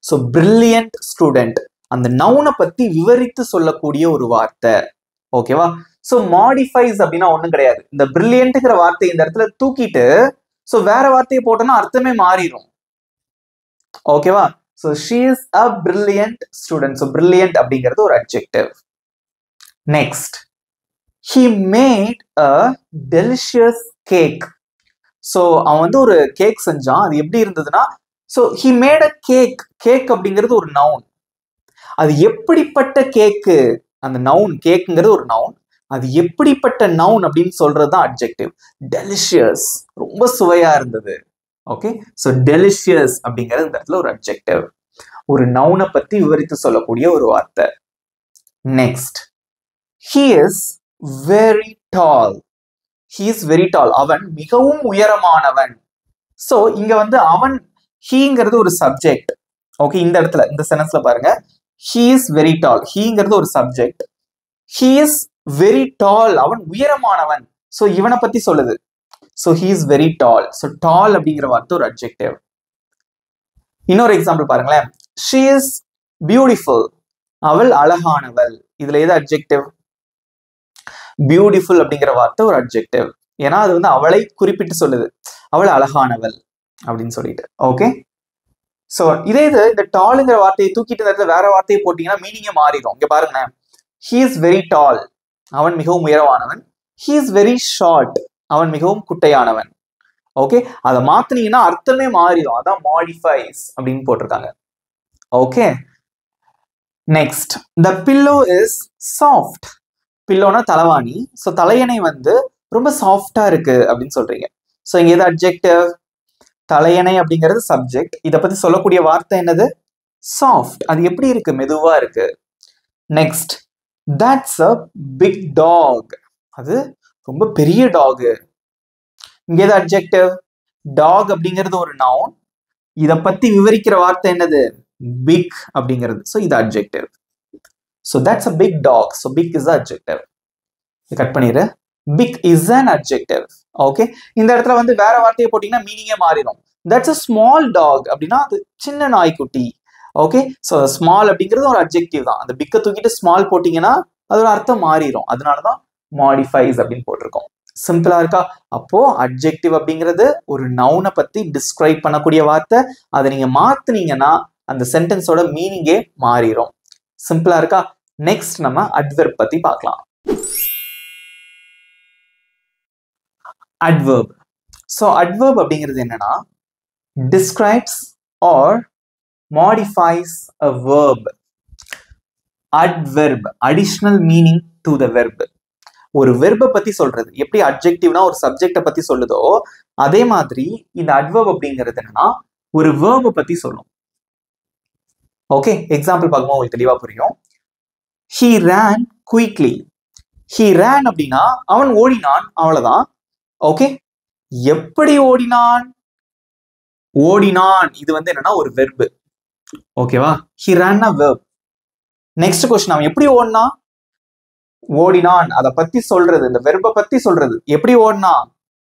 ஸோ பிரில்லியன்ட் ஸ்டூடெண்ட் அந்த நவுனை பத்தி விவரித்து சொல்லக்கூடிய ஒரு வார்த்தை. ஓகேவா? ஸோ மாடிஃபைஸ் அப்படின்னா ஒண்ணும் கிடையாது. இந்த பிரில்லியன்ட்ங்கிற வார்த்தை இந்த இடத்துல தூக்கிட்டு ஸோ வேற வார்த்தையை போட்டோம்னா அர்த்தமே மாறிடும். ஓகேவா? So she is a brilliant student. So brilliant அப்படிங்கிறது ஒரு adjective. Next, he made a delicious cake. So அவன் வந்து ஒரு கேக் செஞ்சான். அது எப்படி இருந்ததுன்னா so he made a cake. Cake அப்படிங்கிறது ஒரு நவுன். அது எப்படிப்பட்ட கேக்கு? அந்த நவுன் கேக்குங்கிறது ஒரு நவுன். அது எப்படிப்பட்ட நவுன் அப்படின்னு சொல்றது தான் அட்ஜெக்டிவ். டெலிஷியஸ், ரொம்ப சுவையா இருந்தது. ஓகே, ஸோ டெலிஷியஸ் அப்படிங்கிறது இந்த இடத்துல ஒரு அட்ஜெக்டிவ். ஒரு நவுனை பத்தி விவரித்து சொல்லக்கூடிய ஒரு வார்த்தை. Next, he is very tall. he is very tall. அவன் மிகவும் உயரமானவன். ஸோ இங்க வந்து அவன் ஹீங்கிறது ஒரு சப்ஜெக்ட். ஓகே, இந்த இடத்துல இந்த சென்டென்ஸ்ல பாருங்க, he is very tall. ஹீங்கிறது ஒரு subject. he is very tall. அவன் உயரமானவன். ஸோ இவனை பத்தி சொல்லுது. So he is very tall. So tall அப்படிங்கிற வார்த்தை ஒரு அட்ஜெக்டிவ். இன்னொரு எக்ஸாம்பிள் பாருங்களேன். she is beautiful. அவள் அழகானவள். இதுல எது அட்ஜெக்டிவ்? பியூட்டிஃபுல் அப்படிங்கிற வார்த்தை ஒரு அட்ஜெக்டிவ். ஏன்னா அது வந்து அவளை குறிப்பிட்டு சொல்லுது. அவள் அழகானவள் அப்படின்னு சொல்லிட்டு. ஓகே, ஸோ இதே இது இந்த டால்ங்கிற வார்த்தையை தூக்கிட்டு இந்த இடத்துல வேற வார்த்தையை போட்டீங்கன்னா மீனிங்கே மாறிடும். இங்க பாருங்களேன், he is very tall. அவன் மிகவும் உயரமானவன். he is very short. அவன் மிகவும் குட்டையானவன். ஓகே, அதை மாத்தினீங்கன்னா அர்த்தமே மாறிடும். அதான் மாடிஃபைஸ் அப்படின்னு போட்டிருக்காங்க. Okay, next, the pillow is soft. பில்லோனா தலைவாணி. ஸோ தலையணை வந்து ரொம்ப சாஃப்டா இருக்கு அப்படின்னு சொல்றீங்க. ஸோ இங்க எது அட்ஜெக்டிவ்? தலையணை அப்படிங்கிறது சப்ஜெக்ட். இதை பத்தி சொல்லக்கூடிய வார்த்தை என்னது? சாஃப்ட். அது எப்படி இருக்கு? மெதுவா இருக்கு. Next, that's a big dog. அது ரொம்ப பெரிய டாக். இங்க எது அட்ஜெக்டிவ்? டாக் அப்படிங்கிறது ஒரு நவுன். இதை பத்தி விவரிக்கிற வார்த்தை என்னது? பிக் அப்படிங்கிறது. ஸோ இது adjective. So that's a big dog. So big is the adjective. Cut பண்ணிரு. Big is an adjective. Okay, இந்த இடத்துல வந்து வேற வார்த்தையை போட்டீங்கன்னா மீனிங்கே மாறிடும். That's a small dog அப்படின்னா அது சின்ன நாய்க்குட்டி. ஓகே, ஸோ ஸ்மால் அப்படிங்கிறது ஒரு அட்ஜெக்டிவ் தான். அந்த பிக்கை தூக்கிட்டு ஸ்மால் போட்டீங்கன்னா அதோட அர்த்தம் மாறிடும். அதனாலதான் மாடிஃபைஸ் அப்படின்னு போட்டிருக்கோம். சிம்பிளா இருக்கா? அப்போ அட்ஜெக்டிவ் அப்படிங்கிறது ஒரு நவுனை பத்தி டிஸ்கிரைப் பண்ணக்கூடிய வார்த்தை. அதை நீங்க மாத்துனீங்கன்னா அந்த சென்டென்ஸோட மீனிங்கே மாறிடும். சிம்பிளா இருக்கா? நெக்ஸ்ட் நம்ம அட்வெர்ப் பத்தி பார்க்கலாம். அட்வெர்ப். ஸோ அட்வெர்ப் அப்படிங்கிறது என்னன்னா describes or modifies a verb. Adverb, additional meaning to the verb. ஒரு வெர்பை பத்தி சொல்றது. எப்படி அட்ஜெக்டிவ்னா ஒரு சப்ஜெக்டை பத்தி சொல்லுதோ அதே மாதிரி இந்த அட்வெர்ப் அப்படிங்கிறது என்னன்னா ஒரு வெர்பை பத்தி சொல்லும். ஓகே, எக்ஸாம்பிள் பார்க்கும்போது உங்களுக்கு தெளிவா புரியும். he ran quickly. he ran அப்படின்னா அவன் ஓடினான், அவ்வளவுதான். ஓகே, எப்படி ஓடினான்? ஓடினான் இது வந்து என்னன்னா ஒரு வெர்பு. ஓகேவா? he ran a verb. Next question, அவன் எப்படி ஓடினா? ஓடினான் அதை பத்தி சொல்றது, இந்த வெர்பை பத்தி சொல்றது. எப்படி ஓடினா?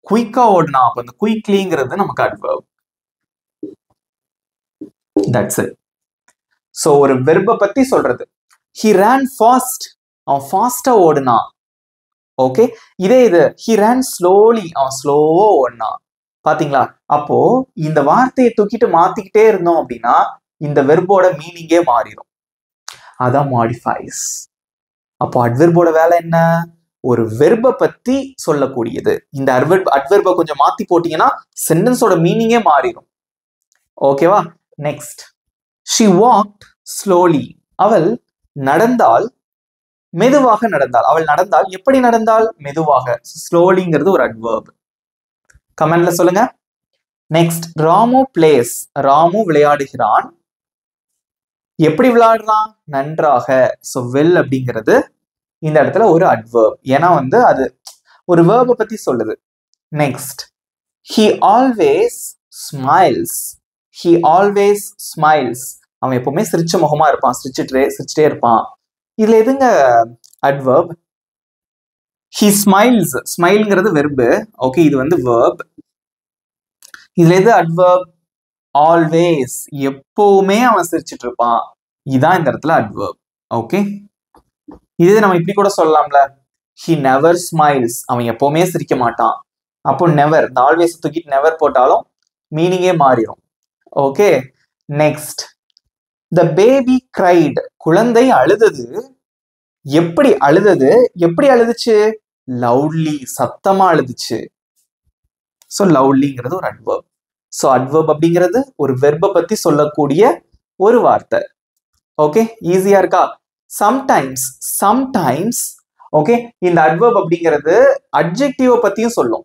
குயிக்கா ஓடினா. அப்ப இந்த குயிக்லிங்கிறது நமக்கு அட்வெர்ப். That's it. ஸோ ஒரு வெர்பை பத்தி சொல்றது. he ran fast. அவன் ஃபாஸ்டா ஓடுனா. ஓகே, இதே இது he ran slowly, அவன் ஸ்லோவா ஓடினான். பாத்தீங்களா? அப்போ இந்த வார்த்தையை தூக்கிட்டு மாத்திக்கிட்டே இருந்தோம் அப்படின்னா இந்த வெர்போட மீனிங்கே மாறிடும். அதான் மாடிஃபைஸ். அப்போ அட்வெர்போட வேலை என்ன? ஒரு வெர்பை பத்தி சொல்லக்கூடியது. இந்த அட்வெர்பை கொஞ்சம் மாத்தி போட்டீங்கன்னா சென்டென்ஸோட மீனிங்கே மாறிடும். ஓகேவா? Next, she walked slowly. அவள் நடந்தால், மெதுவாக நடந்தாள். அவள் நடந்தால், எப்படி நடந்தால்? மெதுவாக. ஸ்லோலிங்கிறது ஒரு அட்வெர்ப். கமெண்ட்ல சொல்லுங்க. Next, Ramu plays. ராமு விளையாடுகிறான். எப்படி விளையாடுறான்? நன்றாக. ஸோ வெல் அப்படிங்கிறது இந்த இடத்துல ஒரு அட்வெர்ப். ஏன்னா அது ஒரு வேர்பை பத்தி சொல்லுது. Next, he always smiles. he always smiles. அவன் எப்பவுமே சிரிச்ச முகமா இருப்பான், சிரிச்சிட்டே இருப்பான். இதுல எதுங்க அட்வெர்ப்? he smiles. ஸ்மைல்ங்கிறது வெர்பு. ஓகே, இது verb. இதுல எது அட்வெர்ப்? ஆல்வேஸ். எப்பவுமே அவன் சிரிச்சிட்டு இருப்பான். இதான் இந்த இடத்துல அட்வெர்ப். ஓகே, இது நம்ம இப்படி கூட சொல்லலாம்ல, he never smiles. அவன் எப்பவுமே சிரிக்க மாட்டான். அப்போ நெவர், இந்த ஆல்வேஸ் தூக்கிட்டு நெவர் போட்டாலும் மீனிங்கே மாறிடும். Okay, next, the baby cried. குழந்தை அழுதது. எப்படி அழுதது? எப்படி அழுதுச்சு? லவுட்லி, சத்தமா அழுதுச்சு. ஸோ லவுட்லிங்கிறது ஒரு அட்வெர்ப். ஸோ அட்வெர்ப் அப்படிங்கிறது ஒரு வெர்பை பத்தி சொல்லக்கூடிய ஒரு வார்த்தை. ஓகே, ஈஸியா இருக்கா? சம்டைம்ஸ் ஓகே, இந்த அட்வெர்ப் அப்படிங்கிறது அட்ஜெக்டிவ பத்தியும் சொல்லும்.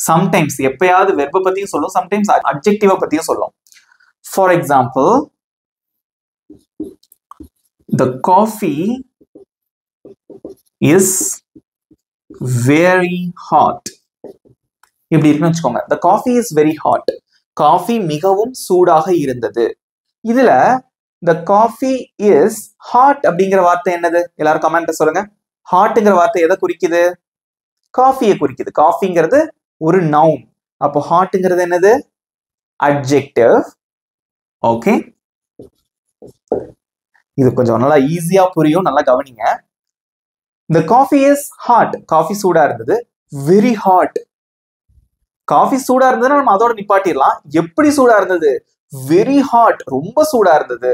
சம்டைம்ஸ் எப்பயாவது வெர்பை பத்தியும் சொல்லும், சம்டைம்ஸ் அட்ஜெக்டிவ பத்தியும் சொல்லும். For example, the coffee is very hot. இப்படி இருக்குன்னு வச்சுக்கோங்க. the coffee is very hot. Coffee மிகவும் சூடாக இருந்தது. இதுல the coffee is hot அப்படிங்கிற வார்த்தை என்னது? எல்லாரும் கமெண்ட்ல சொல்லுங்க. ஹாட்ங்கிற வார்த்தை எதை குறிக்குது? காஃபியை குறிக்குது. காஃபிங்கிறது ஒரு நவுன். அப்போ ஹாட்ங்கிறது என்னது? அட்ஜெக்டிவ். ஓகே, இது கொஞ்சம் நல்லா ஈஸியா புரியும், நல்லா கவனிங்க. the coffee is hot. Coffee சூடா இருந்தது. very hot. காஃபி சூடா இருந்ததுன்னா நம்ம அதோட நிப்பாட்டிடலாம். எப்படி சூடா இருந்தது? வெரி ஹாட், ரொம்ப சூடா இருந்தது.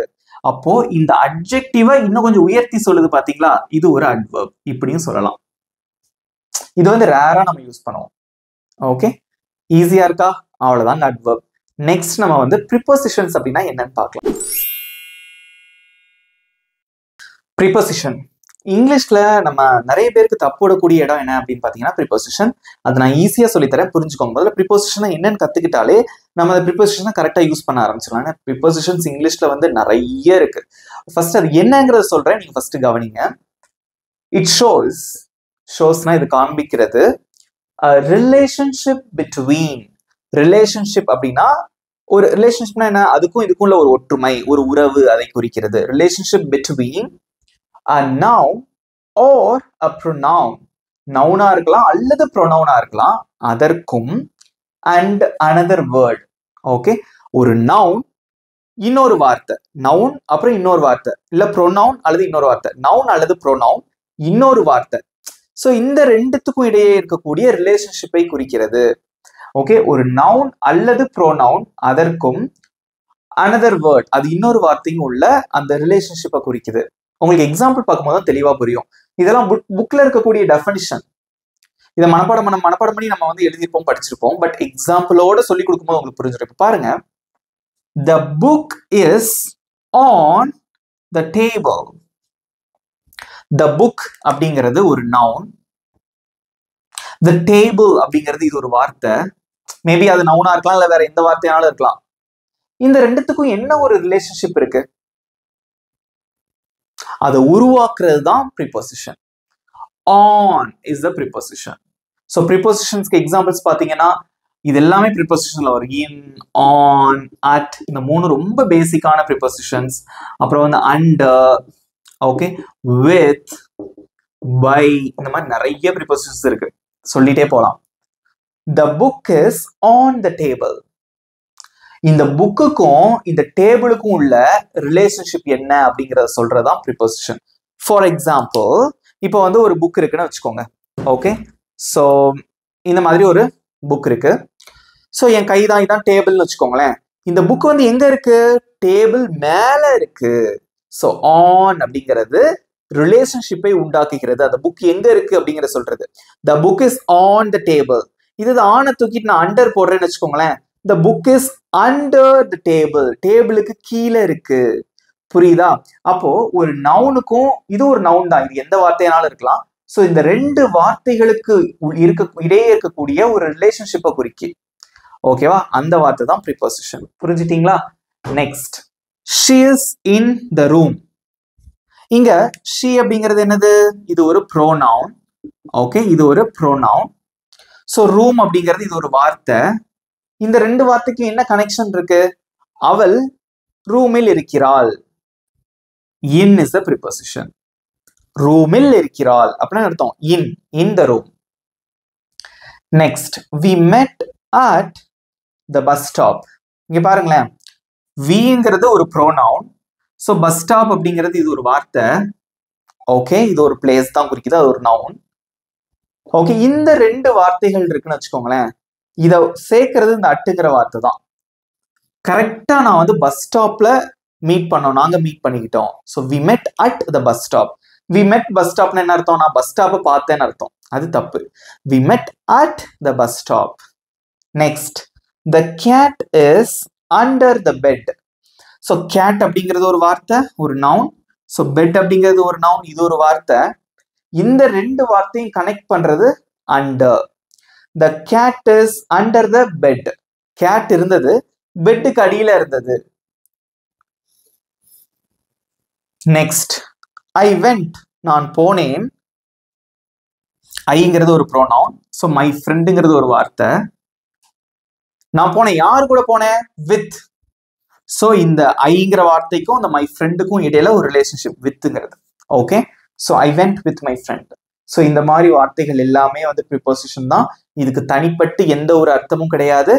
அப்போ இந்த அட்ஜெக்டிவ இன்னும் கொஞ்சம் உயர்த்தி சொல்லுது பாத்தீங்களா? இது ஒரு அட்வெர்ப். இப்படியும் சொல்லலாம். இது ரேரா நம்ம யூஸ் பண்ணுவோம். ஓகே, ஈஸியா இருக்கா? அவ்வளவுதான் அட்வெர்ப். நெக்ஸ்ட் நம்ம ப்ரிபோசிஷன்ஸ் அப்படின்னா என்னன்னு பார்க்கலாம். ப்ரிபோசிஷன் இங்கிலீஷ்ல நம்ம நிறைய பேருக்கு தப்புடக்கூடிய இடம் என்ன அப்படின்னு பாத்தீங்கன்னா ப்ரிபோசிஷன். அதை நான் ஈஸியா சொல்லித்தரேன், புரிஞ்சுக்கோங்க. முதல்ல ப்ரிபோசிஷன் என்னன்னு கத்துக்கிட்டாலே நம்ம அந்த ப்ரிபோசிஷனை கரெக்டா யூஸ் பண்ண ஆரம்பிச்சிடலாம். ஏன்னா ப்ரிபோசிஷன்ஸ் இங்கிலீஷ்ல நிறைய இருக்கு. ஃபர்ஸ்ட் அது என்னங்கிறத சொல்றேன், நீங்க ஃபர்ஸ்ட் கவனிங்க. இட் ஷோஸ்னா இது காண்பிக்கிறது. Relationship between. ரிலேஷன்ஷிப் அப்படின்னா ஒரு ரிலேஷன்ஷிப்னா என்ன? அதுக்கும் இதுக்கும் உள்ள ஒரு ஒற்றுமை, ஒரு உறவு, அதை குறிக்கிறது. Relationship between a noun or a pronoun. நவுனா இருக்கலாம் அல்லது ப்ரொனவுனா இருக்கலாம். அதற்கும் and another word. ஓகே, ஒரு நவுன் இன்னொரு வார்த்தை, நவுன் அப்புறம் இன்னொரு வார்த்தை, இல்ல ப்ரொனவுன் அல்லது இன்னொரு வார்த்தை, நவுன் அல்லது ப்ரொனவுன் இன்னொரு வார்த்தை. ஸோ இந்த ரெண்டுத்துக்கும் இடையே இருக்கக்கூடிய ரிலேஷன்ஷிப்பை குறிக்கிறது. ஓகே, ஒரு நவுன் அல்லது ப்ரோனவுன், அதற்கும் another word, அது இன்னொரு வார்த்தையும் உள்ள அந்த ரிலேஷன்ஷிப்பை குறிக்குது. உங்களுக்கு எக்ஸாம்பிள் பார்க்கும்போது தான் தெளிவா புரியும். இதெல்லாம் புக்ல இருக்கக்கூடிய டெஃபினிஷன். இதை மனப்பாடம் பண்ணி நம்ம எழுதியிருப்போம், படிச்சிருப்போம். பட் எக்ஸாம்பிளோட சொல்லி கொடுக்கும்போது உங்களுக்கு புரிஞ்சிடும். பாருங்க, the book is on the table. the book அப்படிங்கிறது ஒரு நவுன். the table அப்படிங்கிறது இது ஒரு வார்த்தை. மேபி அது நவுனா இருக்கலாம், இல்ல வேற எந்த வார்த்தையானாலும் இருக்கலாம். இந்த ரெண்டுத்துக்கும் என்ன ஒரு ரிலேஷன்ஷிப் இருக்கு? அதை உருவாக்குறது தான் preposition. on is the preposition. So ப்ரிபோசிஷன்ஸ்க்கு எக்ஸாம்பிள்ஸ் பார்த்தீங்கன்னா இது எல்லாமே ப்ரிபோசிஷன்ல வரும். in, on, at, இந்த மூணு ரொம்ப பேசிக்கான ப்ரிபோசிஷன்ஸ். அப்புறம் under, ஓகே, with, by, இந்த மாதிரி நிறைய ப்ரிபோசிஷன்ஸ் இருக்கு, சொல்லிட்டே போலாம். the book is on the table. இந்த புக்குக்கும் இந்த டேபிளுக்கும் உள்ள ரிலேஷன்ஷிப் என்ன அப்படிங்கறத சொல்றதுதான் ப்ரிபோசிஷன். ஃபார் எக்ஸாம்பிள், இப்போ வந்து ஒரு புக் இருக்குன்னு வச்சுக்கோங்க. ஓகே, ஸோ இந்த மாதிரி ஒரு புக் இருக்கு. ஸோ என் கை தான், இதான் டேபிள்னு வச்சுக்கோங்களேன். இந்த புக் வந்து எங்க இருக்கு? டேபிள் மேல இருக்கு. ஸோ ஆன் அப்படிங்கிறது ரிலேஷன்ஷிப்பை உண்டாக்குகிறது. அந்த புக் எங்க இருக்கு அப்படிங்கிற சொல்றது. The book is on the table. இது ஆனை தூக்கிட்டு நான் அண்டர் போடுறேன்னு வச்சுக்கோங்களேன். The book is under the table. டேபிளுக்கு கீழே இருக்கு. புரியுதா? அப்போ ஒரு நவுனுக்கும் இது ஒரு நவுன் தான், இது எந்த வார்த்தையானாலும் இருக்கலாம். ஸோ இந்த ரெண்டு வார்த்தைகளுக்கு இடையே இருக்கக்கூடிய ஒரு ரிலேஷன்ஷிப்பை குறிக்கி. ஓகேவா? அந்த வார்த்தை தான் ப்ரிபோசிஷன். புரிஞ்சுட்டீங்களா? Next, she is in the room. இங்க she அப்படிங்கிறது என்னது? இது ஒரு ப்ரோனவுன். ஓகே, இது ஒரு ப்ரோனவுன். ஸோ ரூம் அப்படிங்கிறது இது ஒரு வார்த்தை. இந்த ரெண்டு வார்த்தைக்கு என்ன கனெக்ஷன் இருக்கு? அவள் ரூமில் இருக்கிறாள். in is the preposition. ரூமில் இருக்கிறாள் அப்படின்னா அர்த்தம் in the room. next, we met at the bus stop. இங்க பாருங்களேன், விங்கிறது ஒரு ப்ரோனவுன். ஸோ பஸ் ஸ்டாப் அப்படிங்கிறது இது ஒரு வார்த்தை. ஓகே, இது ஒரு பிளேஸ் தான் குறிக்குது, அது ஒரு நவுன். ஓகே, இந்த ரெண்டு வார்த்தைகள் இருக்குன்னு வச்சுக்கோங்களேன். இதை சேர்க்கறது இந்த அட்டுங்கிற வார்த்தை தான். கரெக்டா நான் வந்து பஸ் ஸ்டாப்ல மீட் பண்ணோம், நாங்க மீட் பண்ணிக்கிட்டோம். So we met at the bus stop. We met bus ஸ்டாப்னு என்ன அர்த்தம்? நான் பஸ் ஸ்டாப்பை பார்த்தேன்னு அர்த்தம். அது தப்பு. We met at the bus stop. Next, the cat is under the bed. So cat அப்படிங்கிறது ஒரு வார்த்தை, ஒரு நவுன். ஸோ பெட் அப்படிங்கிறது ஒரு நவுன், இது ஒரு வார்த்தை. இந்த ரெண்டு வார்த்தையும் கனெக்ட் பண்றது under. The cat is under the bed. Cat இருந்தது, பெட்டுக்கு அடியில இருந்தது. Next, I went. நான் போனேன். ஐங்கிறது ஒரு ப்ரோனவுன். ஸோ மை ஃப்ரெண்டுங்கிறது ஒரு வார்த்தை. நான் போனேன், யாரு கூட போனேன்? வித். ஸோ இந்த ஐங்கிற வார்த்தைக்கும் இந்த மை ஃப்ரெண்டுக்கும் இடையில ஒரு ரிலேஷன்ஷிப் வித்துங்கிறது. Okay, so I went with my friend. So இந்த மாதிரி வார்த்தைகள் எல்லாமே வந்து ப்ரிபோசிஷன் தான். இதுக்கு தனிப்பட்டு எந்த ஒரு அர்த்தமும் கிடையாது.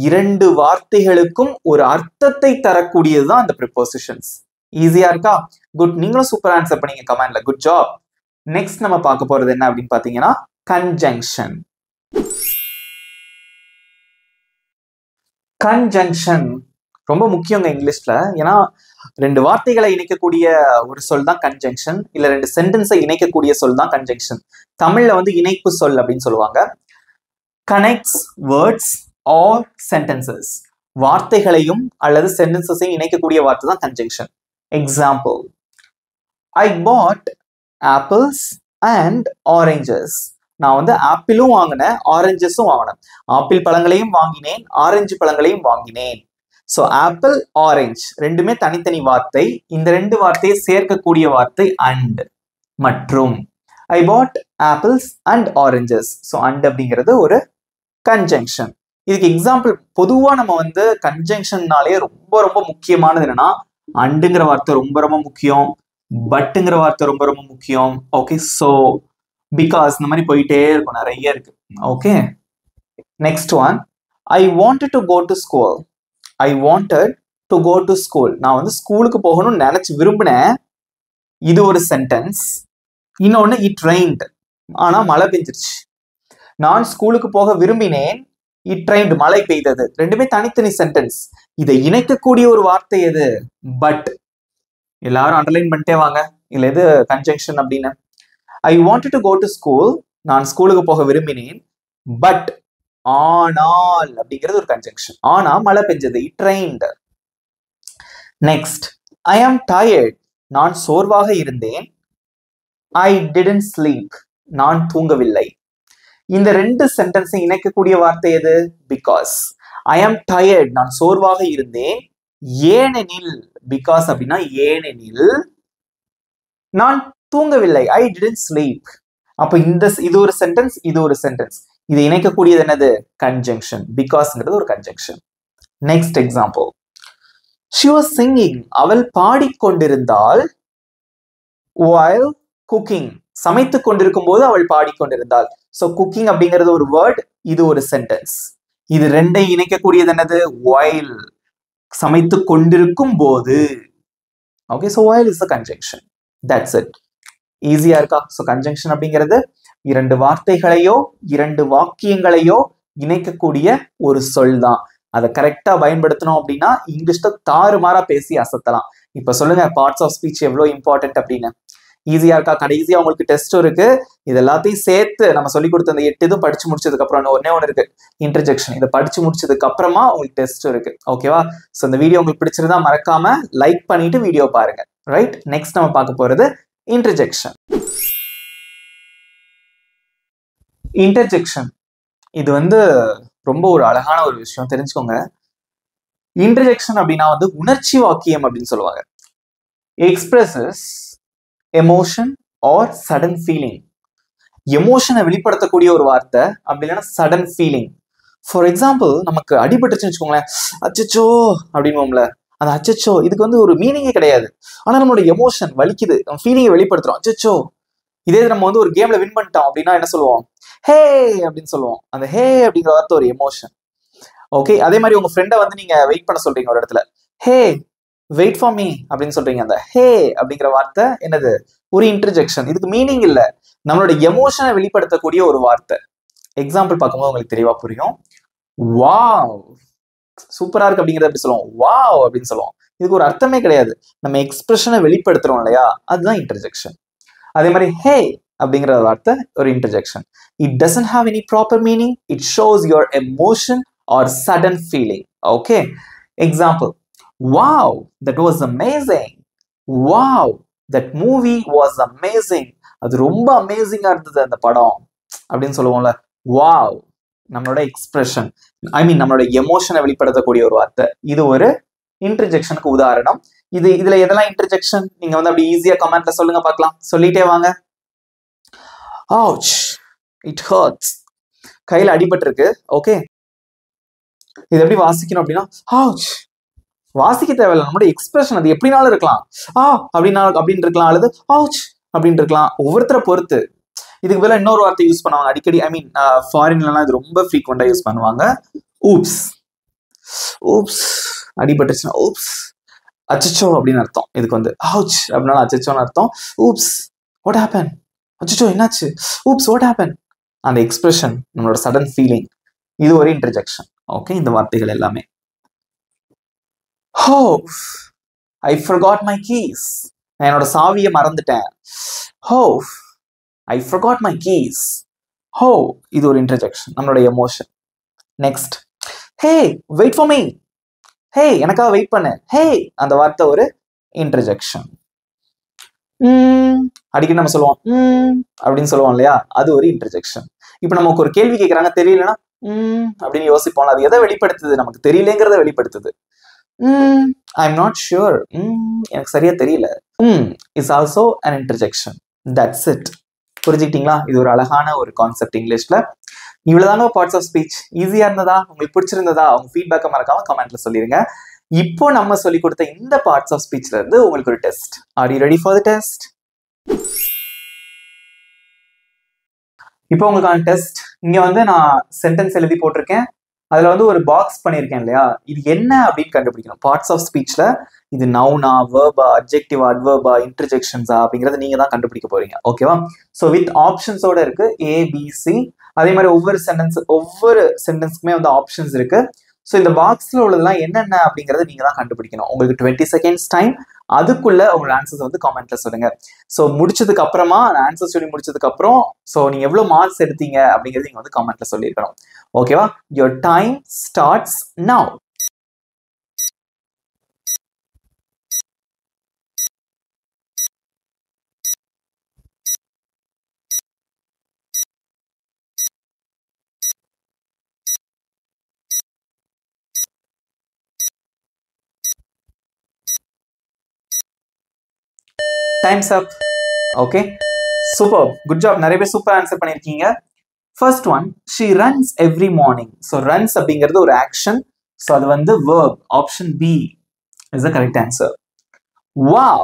இரண்டு வார்த்தைகளுக்கும் ஒரு அர்த்தத்தை தரக்கூடியது தான் அந்த ப்ரிபோசிஷன்ஸ். ஈஸியா இருக்கா? குட். நீங்களும் சூப்பர் ஆன்சர் பண்ணீங்க கமெண்ட்ல. Good job. நெக்ஸ்ட் நம்ம பார்க்க போறது என்ன அப்படின்னு பாத்தீங்கன்னா கன்ஜங்ஷன். கன்ஜங்ஷன் ரொம்ப முக்கியங்க இங்கிலீஷ்ல. ஏன்னா ரெண்டு வார்த்தைகளை இணைக்கக்கூடிய ஒரு சொல் தான் கன்ஜங்ஷன், இல்ல ரெண்டு சென்டென்ஸை இணைக்கக்கூடிய சொல் தான் கன்ஜங்ஷன். தமிழ்ல வந்து இணைப்பு சொல் அப்படின்னு சொல்லுவாங்க. Connects words or sentences. வார்த்தைகளையும் அல்லது சென்டென்சஸையும் இணைக்கக்கூடிய வார்த்தை தான் conjunction. Example, I bought apples and oranges. நான் வந்து ஆப்பிளும் வாங்கினேன், ஆரஞ்சஸும் வாங்கினேன். ஆப்பிள் பழங்களையும் வாங்கினேன், ஆரஞ்சு பழங்களையும் வாங்கினேன். ஸோ ஆப்பிள் ஆரஞ்சு ரெண்டுமே தனித்தனி வார்த்தை. இந்த ரெண்டு வார்த்தையை சேர்க்கக்கூடிய வார்த்தை அண்ட் மற்றும். I bought apples and oranges. So and அப்படிங்கிறது ஒரு கன்ஜங்ஷன். இதுக்கு எக்ஸாம்பிள், பொதுவாக நம்ம வந்து கன்ஜங்ஷன்னாலே ரொம்ப ரொம்ப முக்கியமானது என்னன்னா அண்டுங்கிற வார்த்தை ரொம்ப ரொம்ப முக்கியம், பட்டுங்கிற வார்த்தை ரொம்ப ரொம்ப முக்கியம். ஓகே, ஸோ பிகாஸ் இந்த மாதிரி போயிட்டே இருக்கும், நிறைய இருக்கு. Okay, next one, I wanted to go to school. I wanted to go to school. நான் வந்து ஸ்கூலுக்கு போகணும்னு நினைச்சு விரும்பினேன், இது ஒரு சென்டென்ஸ். இன்னொன்னு, இட் ரெயின்ட். ஆனா மழை பெஞ்சிருச்சு. நான் ஸ்கூலுக்கு போக விரும்பினேன், இட் ரெயின்ட், மழை பெய்தது. ரெண்டுமே தனித்தனி சென்டென்ஸ். இதை இணைக்கக்கூடிய ஒரு வார்த்தை எது? பட். எல்லாரும் அண்டர்லைன் பண்ணிட்டே வாங்க, இல்ல எது கன்ஜங்ஷன் அப்படின்னு. I wanted to go to school, நான் ஸ்கூலுக்கு போக விரும்பினேன். பட் ஆனால் அப்படிங்கிறது ஒரு கன்ஜங்ஷன். ஆனா மழை பெஞ்சது, இட் ரெயின்ட். நெக்ஸ்ட், ஐ ஆம் டயர்ட். நான் சோர்வாக இருந்தேன். ஐ டிடன்ட் ஸ்லீப். நான் தூங்கவில்லை. இந்த ரெண்டு சென்டென்ஸை இணைக்கக்கூடிய வார்த்தை எது? பிகாஸ். ஐ ஆம் டயர்ட், நான் சோர்வாக இருந்தேன். ஏனெனில், பிகாஸ் அப்படின்னா ஏனெனில் நான் தூங்கவில்லை. I didn't sleep. அப்ப இது ஒரு சென்டென்ஸ், இது ஒரு சென்டென்ஸ். இதை இணைக்கக்கூடியது என்னது? கன்ஜங்ஷன். பிகாஸ்ங்கிறது ஒரு conjunction. Next example, she was singing. அவள் பாடிக்கொண்டிருந்தாள். while cooking. சமைத்துக் கொண்டிருக்கும் போது அவள் பாடிக்கொண்டிருந்தாள். ஸோ குக்கிங் அப்படிங்கிறது ஒரு வேர்ட், இது ஒரு சென்டென்ஸ். இது ரெண்டை இணைக்கக்கூடியது என்னது? while. சமைத்துக் கொண்டிருக்கும் போது. Okay, so while is the conjunction. That's it. ஈஸியா இருக்கா? ஸோ கன்ஜங்ஷன் அப்படிங்கிறது இரண்டு வார்த்தைகளையோ இரண்டு வாக்கியங்களையோ இணைக்கக்கூடிய ஒரு சொல் தான். அதை கரெக்டா பயன்படுத்தணும் அப்படின்னா இங்கிலீஷ்ல தாறுமாறா பேசி அசத்தலாம். இப்ப சொல்லுங்க பார்ட்ஸ் ஆஃப் ஸ்பீச் எவ்வளவு இம்பார்ட்டன்ட் அப்படின்னு. ஈஸியா இருக்கா? கடைசியா உங்களுக்கு டெஸ்ட் இருக்கு. இது எல்லாத்தையும் சேர்த்து நம்ம சொல்லி கொடுத்த அந்த 8 இதுவும் படிச்சு முடிச்சதுக்கு அப்புறம் ஒன்னே ஒன்று இருக்கு, இன்டர்ஜெக்ஷன். இதை படிச்சு முடிச்சதுக்கு அப்புறமா உங்களுக்கு டெஸ்ட் இருக்கு. ஓகேவா? ஸோ இந்த வீடியோ உங்களுக்கு பிடிச்சிருந்தா மறக்காம லைக் பண்ணிட்டு வீடியோ பாருங்க. ரைட், நெக்ஸ்ட் நம்ம பார்க்க போறது இன்டர்ஜெக்ஷன். இன்டர்ஜெக்ஷன் இது ரொம்ப ஒரு அழகான ஒரு விஷயம், தெரிஞ்சுக்கோங்க. இன்டர்ஜெக்ஷன் அப்படின்னா உணர்ச்சி வாக்கியம் அப்படின்னு சொல்லுவாங்க. Expresses emotion or sudden feeling. எமோஷனை வெளிப்படுத்தக்கூடிய ஒரு வார்த்தை, அப்படி இல்லைன்னா சடன் ஃபீலிங். ஃபார் எக்ஸாம்பிள், நமக்கு அடிபட்டுச்சுன்னு வச்சுக்கோங்களேன், அச்சச்சோ அப்படின்வோம்ல. அந்த அச்சச்சோ இதுக்கு ஒரு மீனிங்கே கிடையாது. ஆனா நம்மளோட எமோஷன் வலிக்குது, ஃபீலிங்கை வெளிப்படுத்துறோம், அச்சச்சோ. இதே நம்ம ஒரு கேம்ல வின் பண்ணிட்டோம் அப்படின்னா என்ன சொல்லுவோம்? ஹே அப்படின்னு சொல்லுவோம். அந்த ஹே அப்படிங்கிற வார்த்தை ஒரு எமோஷன். ஓகே, அதே மாதிரி உங்க ஃப்ரெண்டை நீங்க வெயிட் பண்ண சொல்றீங்க ஒரு இடத்துல, ஹே வெயிட் ஃபார் மீ அப்படின்னு சொல்றீங்க. அந்த ஹே அப்படிங்கிற வார்த்தை என்னது? ஒரு இன்டர்ஜெக்ஷன். இதுக்கு மீனிங் இல்ல, நம்மளோட எமோஷனை வெளிப்படுத்தக்கூடிய ஒரு வார்த்தை. எக்ஸாம்பிள் பார்க்கும்போது உங்களுக்கு தெளிவா புரியும். வாவ் சூப்பரா இருக்கு அப்படிங்கிறத எப்படி சொல்லுவோம்? வாவ் அப்படின்னு சொல்லுவோம். இதுக்கு ஒரு அர்த்தமே கிடையாது, நம்ம எக்ஸ்பிரஷனை வெளிப்படுத்துறோம் இல்லையா, அதுதான் இன்டர்ஜெக்ஷன். அதே மாதிரி ஹே அப்படிங்கிற வார்த்தை ஒரு interjection. It doesn't have any proper meaning, it shows your emotion or sudden feeling. Okay, example, wow that was amazing, wow that movie was amazing, அது ரொம்ப அமேசிங்கா இருந்தது அந்த படம் அப்படின்னு சொல்லுவோம்ல. வாவ் நம்மளோட எக்ஸ்பிரஷன், நம்மளோட எமோஷனை வெளிப்படுத்தக்கூடிய ஒரு வார்த்தை. இது ஒரு இன்டர்ஜெக்ஷனுக்கு உதாரணம். இதுல எதெல்லாம் இன்டர்ஜெக்ஷன் நீங்க அப்படி ஈஸியா கமெண்ட்ல சொல்லுங்க பார்க்கலாம். சொல்லிட்டே வாங்க. ouch, it hurts, கையில அடிபட்டு இருக்கு. ஓகே, இது எப்படி வாசிக்கணும் அப்படின்னா, ouch. வாசிக்க தேவையில்லை, நம்மளோட எக்ஸ்பிரஷன் அது எப்படினாலும் இருக்கலாம். அப்படின்னு இருக்கலாம், அல்லது ouch அப்படின்னு இருக்கலாம், ஒவ்வொருத்தரை பொறுத்து. இதுக்கு பதிலா இன்னொரு வார்த்தை யூஸ் பண்ணுவாங்க அடிக்கடி. ஃபாரின்லாம் இது ரொம்ப ஃப்ரீக்வெண்டா யூஸ் பண்ணுவாங்க. ஊப்ஸ், ஊப்ஸ் அடிபட்டுச்சுன்னா ஊப்ஸ், அச்சச்சோ அப்படின்னு அர்த்தம். இதுக்கு ouch அப்படின்னா அச்சச்சோன்னு அர்த்தம். ஊப்ஸ் வாட் ஹேப்பன், அச்சச்சோ என்னாச்சு, ஊப்ஸ் வாட் ஹேப்பன், அந்த எக்ஸ்பிரஷன் நம்மளோட சடன் ஃபீலிங். இது ஒரு இன்டர்ஜெக்ஷன். ஓகே, இந்த வார்த்தைகள் எல்லாமே. Oh, I forgot my keys, நான் என்னோட சாவியை மறந்துட்டேன். Oh, I forgot my keys. Oh, இது ஒரு இன்டர்ஜெக்ஷன், நம்மளோட emotion. Next, hey wait for me, hey எனக்காக வெயிட் பண்ணு, hey அந்த வார்த்தை ஒரு இன்டர்ஜெக்ஷன். அடிக்கடி நம்ம சொல்லுவோம் அப்படின்னு சொல்லுவோம் இல்லையா, அது ஒரு இன்டர்ஜெக்ஷன். இப்போ நமக்கு ஒரு கேள்வி கேட்கறாங்க, தெரியலன்னா அப்படின்னு யோசிப்போம். அது எதை வெளிப்படுத்துது? நமக்கு தெரியலங்கிறத வெளிப்படுத்துது. I'm not sure, எனக்கு சரியா தெரியல, is also an interjection. That's it. புரிஞ்சுக்கிட்டீங்களா? இது ஒரு அழகான ஒரு கான்செப்ட் இங்கிலீஷ்ல. இவ்வளவுதாங்க பார்ட்ஸ் ஆஃப் ஸ்பீச். ஈஸியா இருந்ததா? உங்களுக்கு பிடிச்சிருந்ததா? உங்க ஃபீட்பேக்கை மறக்காம கமெண்ட்ல சொல்லிருங்க. இப்போ நம்ம சொல்லி கொடுத்த இந்த பார்ட்ஸ் ஆஃப் ஸ்பீச்ல இருந்து உங்களுக்கு ஒரு test. Are you ready for the test? இப்போ உங்களுக்கான டெஸ்ட். இங்க நான் சென்டென்ஸ் எழுதி போட்டிருக்கேன். அதுல ஒரு பாக்ஸ் பண்ணியிருக்கேன் இல்லையா, இது என்ன அப்படின்னு கண்டுபிடிக்கணும். பார்ட்ஸ் ஆஃப் ஸ்பீச்ல இது நவுனா, வெர்பா, அட்ஜெக்டிவா, அட்வர்பா, இன்டர்ஜெக்ஷன்ஸா அப்படிங்கறத நீங்க தான் கண்டுபிடிக்க போறீங்க. ஓகேவா? ஸோ வித் ஆப்ஷன்ஸோட இருக்கு, ABC. அதே மாதிரி ஒவ்வொரு சென்டென்ஸ்க்குமே ஆப்ஷன்ஸ் இருக்கு. ஸோ இந்த பாக்ஸ்ல உள்ளதெல்லாம் என்னென்ன அப்படிங்கறத நீங்க தான் கண்டுபிடிக்கணும். உங்களுக்கு 20 seconds டைம். அதுக்குள்ள உங்களோட ஆன்சர்ஸ் கமெண்ட்ல சொல்லுங்க. ஸோ முடிச்சதுக்கு அப்புறமா ஆன்சர் சொல்லி முடிச்சதுக்கு அப்புறம் நீங்க எவ்வளவு மார்க்ஸ் எடுத்தீங்க அப்படிங்கறது நீங்க கமெண்ட்ல சொல்லிருக்கணும். ஓகேவா? Your time starts now. Times up. Okay, super, good job. நிறைய பேர் சூப்பர் ஆன்சர் பண்ணிருக்கீங்க. First one, she runs every morning. So runs அப்படிங்கிறது ஒரு ஆக்ஷன். ஸோ அது verb. Option B is the correct answer. Wow,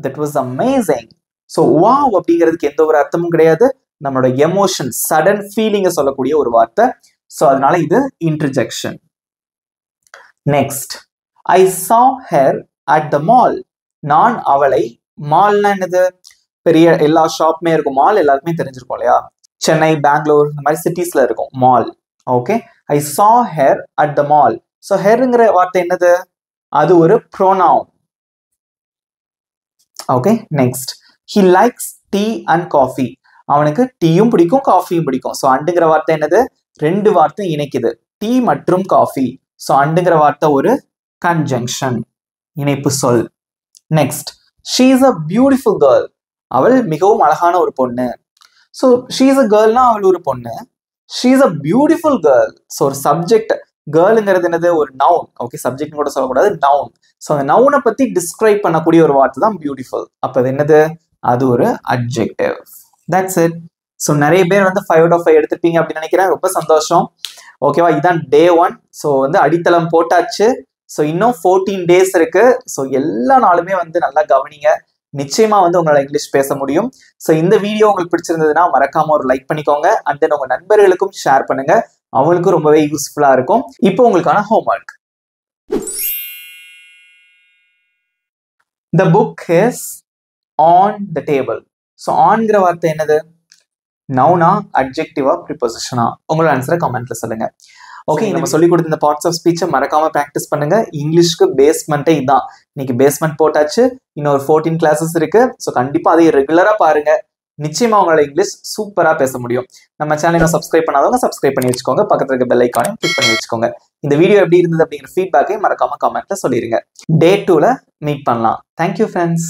that was amazing. So wow அப்படிங்கிறதுக்கு எந்த ஒரு அர்த்தமும் கிடையாது. நம்மளோட எமோஷன், சடன் ஃபீலிங்கை சொல்லக்கூடிய ஒரு வார்த்தை. ஸோ அதனால இது interjection. Next, I saw her at the mall. நான் அவளை, மால்னா என்னது? பெரிய எல்லா ஷாப்புமே இருக்கும், மால் எல்லாருக்குமே தெரிஞ்சிருக்கும் இல்லையா, சென்னை, பெங்களூர் இந்த மாதிரி சிட்டிஸ்ல இருக்கும் mall. Okay, I saw her at the mall. So ஹெர்ங்கிற வார்த்தை என்னது, அது ஒரு pronoun. Okay, next, he likes tea and coffee. அவனுக்கு டீயும் பிடிக்கும் காஃபியும் பிடிக்கும். ஸோ அண்டுங்கிற வார்த்தை என்னது, ரெண்டு வார்த்தை இணைக்குது, டீ மற்றும் காஃபி. ஸோ அண்டுங்கிற வார்த்தை ஒரு கன்ஜங்ஷன், இணைப்பு சொல். Next, she is a beautiful girl. அவள் மிகவும் அழகான ஒரு பொண்ணு. ஸோ she is a girlனா அவள் ஒரு பொண்ணு, she is a beautiful girl. So ஒரு சப்ஜெக்ட், கேர்ளுங்கிறது என்னது, ஒரு நவுன். ஓகே, சப்ஜெக்ட் கூட சொல்லக்கூடாது, நவுன். ஸோ அந்த நவுனை பத்தி டிஸ்கிரைப் பண்ணக்கூடிய ஒரு வார்த்தை தான் பியூட்டிஃபுல். அப்போ அது என்னது, அது ஒரு அட்ஜெக்டிவ். That's it. ஸோ நிறைய பேர் வந்து 5 out of 5 எடுத்துருப்பீங்க அப்படின்னு நினைக்கிறேன். ரொம்ப சந்தோஷம். ஓகேவா, இதுதான் டே 1. ஸோ வந்து அடித்தளம் போட்டாச்சு. ஸோ இன்னும் 14 days இருக்கு. ஸோ எல்லா நாளுமே வந்து நல்லா கவனிங்க, நிச்சயமா வந்து உங்களால இங்கிலீஷ் பேச முடியும். ஸோ இந்த வீடியோ உங்களுக்கு பிடிச்சிருந்ததுன்னா மறக்காம ஒரு லைக் பண்ணிக்கோங்க. அண்ட் தென் உங்க நண்பர்களுக்கும் ஷேர் பண்ணுங்க, அவங்களுக்கும் ரொம்பவே யூஸ்ஃபுல்லா இருக்கும். இப்போ உங்களுக்கான homework. The book is on the table. So ஆன்கிற வார்த்தை என்னது, நவுனா, அட்ஜெக்டிவா, ப்ரிபோசிஷனா? உங்களோட ஆன்சரை கமெண்ட்ல சொல்லுங்க. ஓகே, நம்ம சொல்லி கொடுத்த இந்த பார்ட்ஸ் ஆஃப் ஸ்பீச்சை மறக்காம ப்ராக்டிஸ் பண்ணுங்க. இங்கிலீஷ்க்கு பேஸ்மெண்ட்டே இதுதான். இன்னைக்கு பேஸ்மெண்ட் போட்டாச்சு, இன்னொரு 14 classes இருக்கு. ஸோ கண்டிப்பா அதை ரெகுலரா பாருங்க, நிச்சயமா உங்களோட இங்கிலீஷ் சூப்பரா பேச முடியும். நம்ம சேனலை சப்ஸ்கிரைப் பண்ணாதவங்க சப்ஸ்கிரைப் பண்ணி வச்சுக்கோங்க, பக்கத்துல இருக்க பெல் ஐக்கானையும் கிளிக் பண்ணி வச்சுக்கோங்க. இந்த வீடியோ எப்படி இருந்தது அப்படிங்கிற ஃபீட்பேக்கையும் மறக்காம கமெண்ட்ல சொல்லிருங்க. டே 2ல மீட் பண்ணலாம். Thank you friends.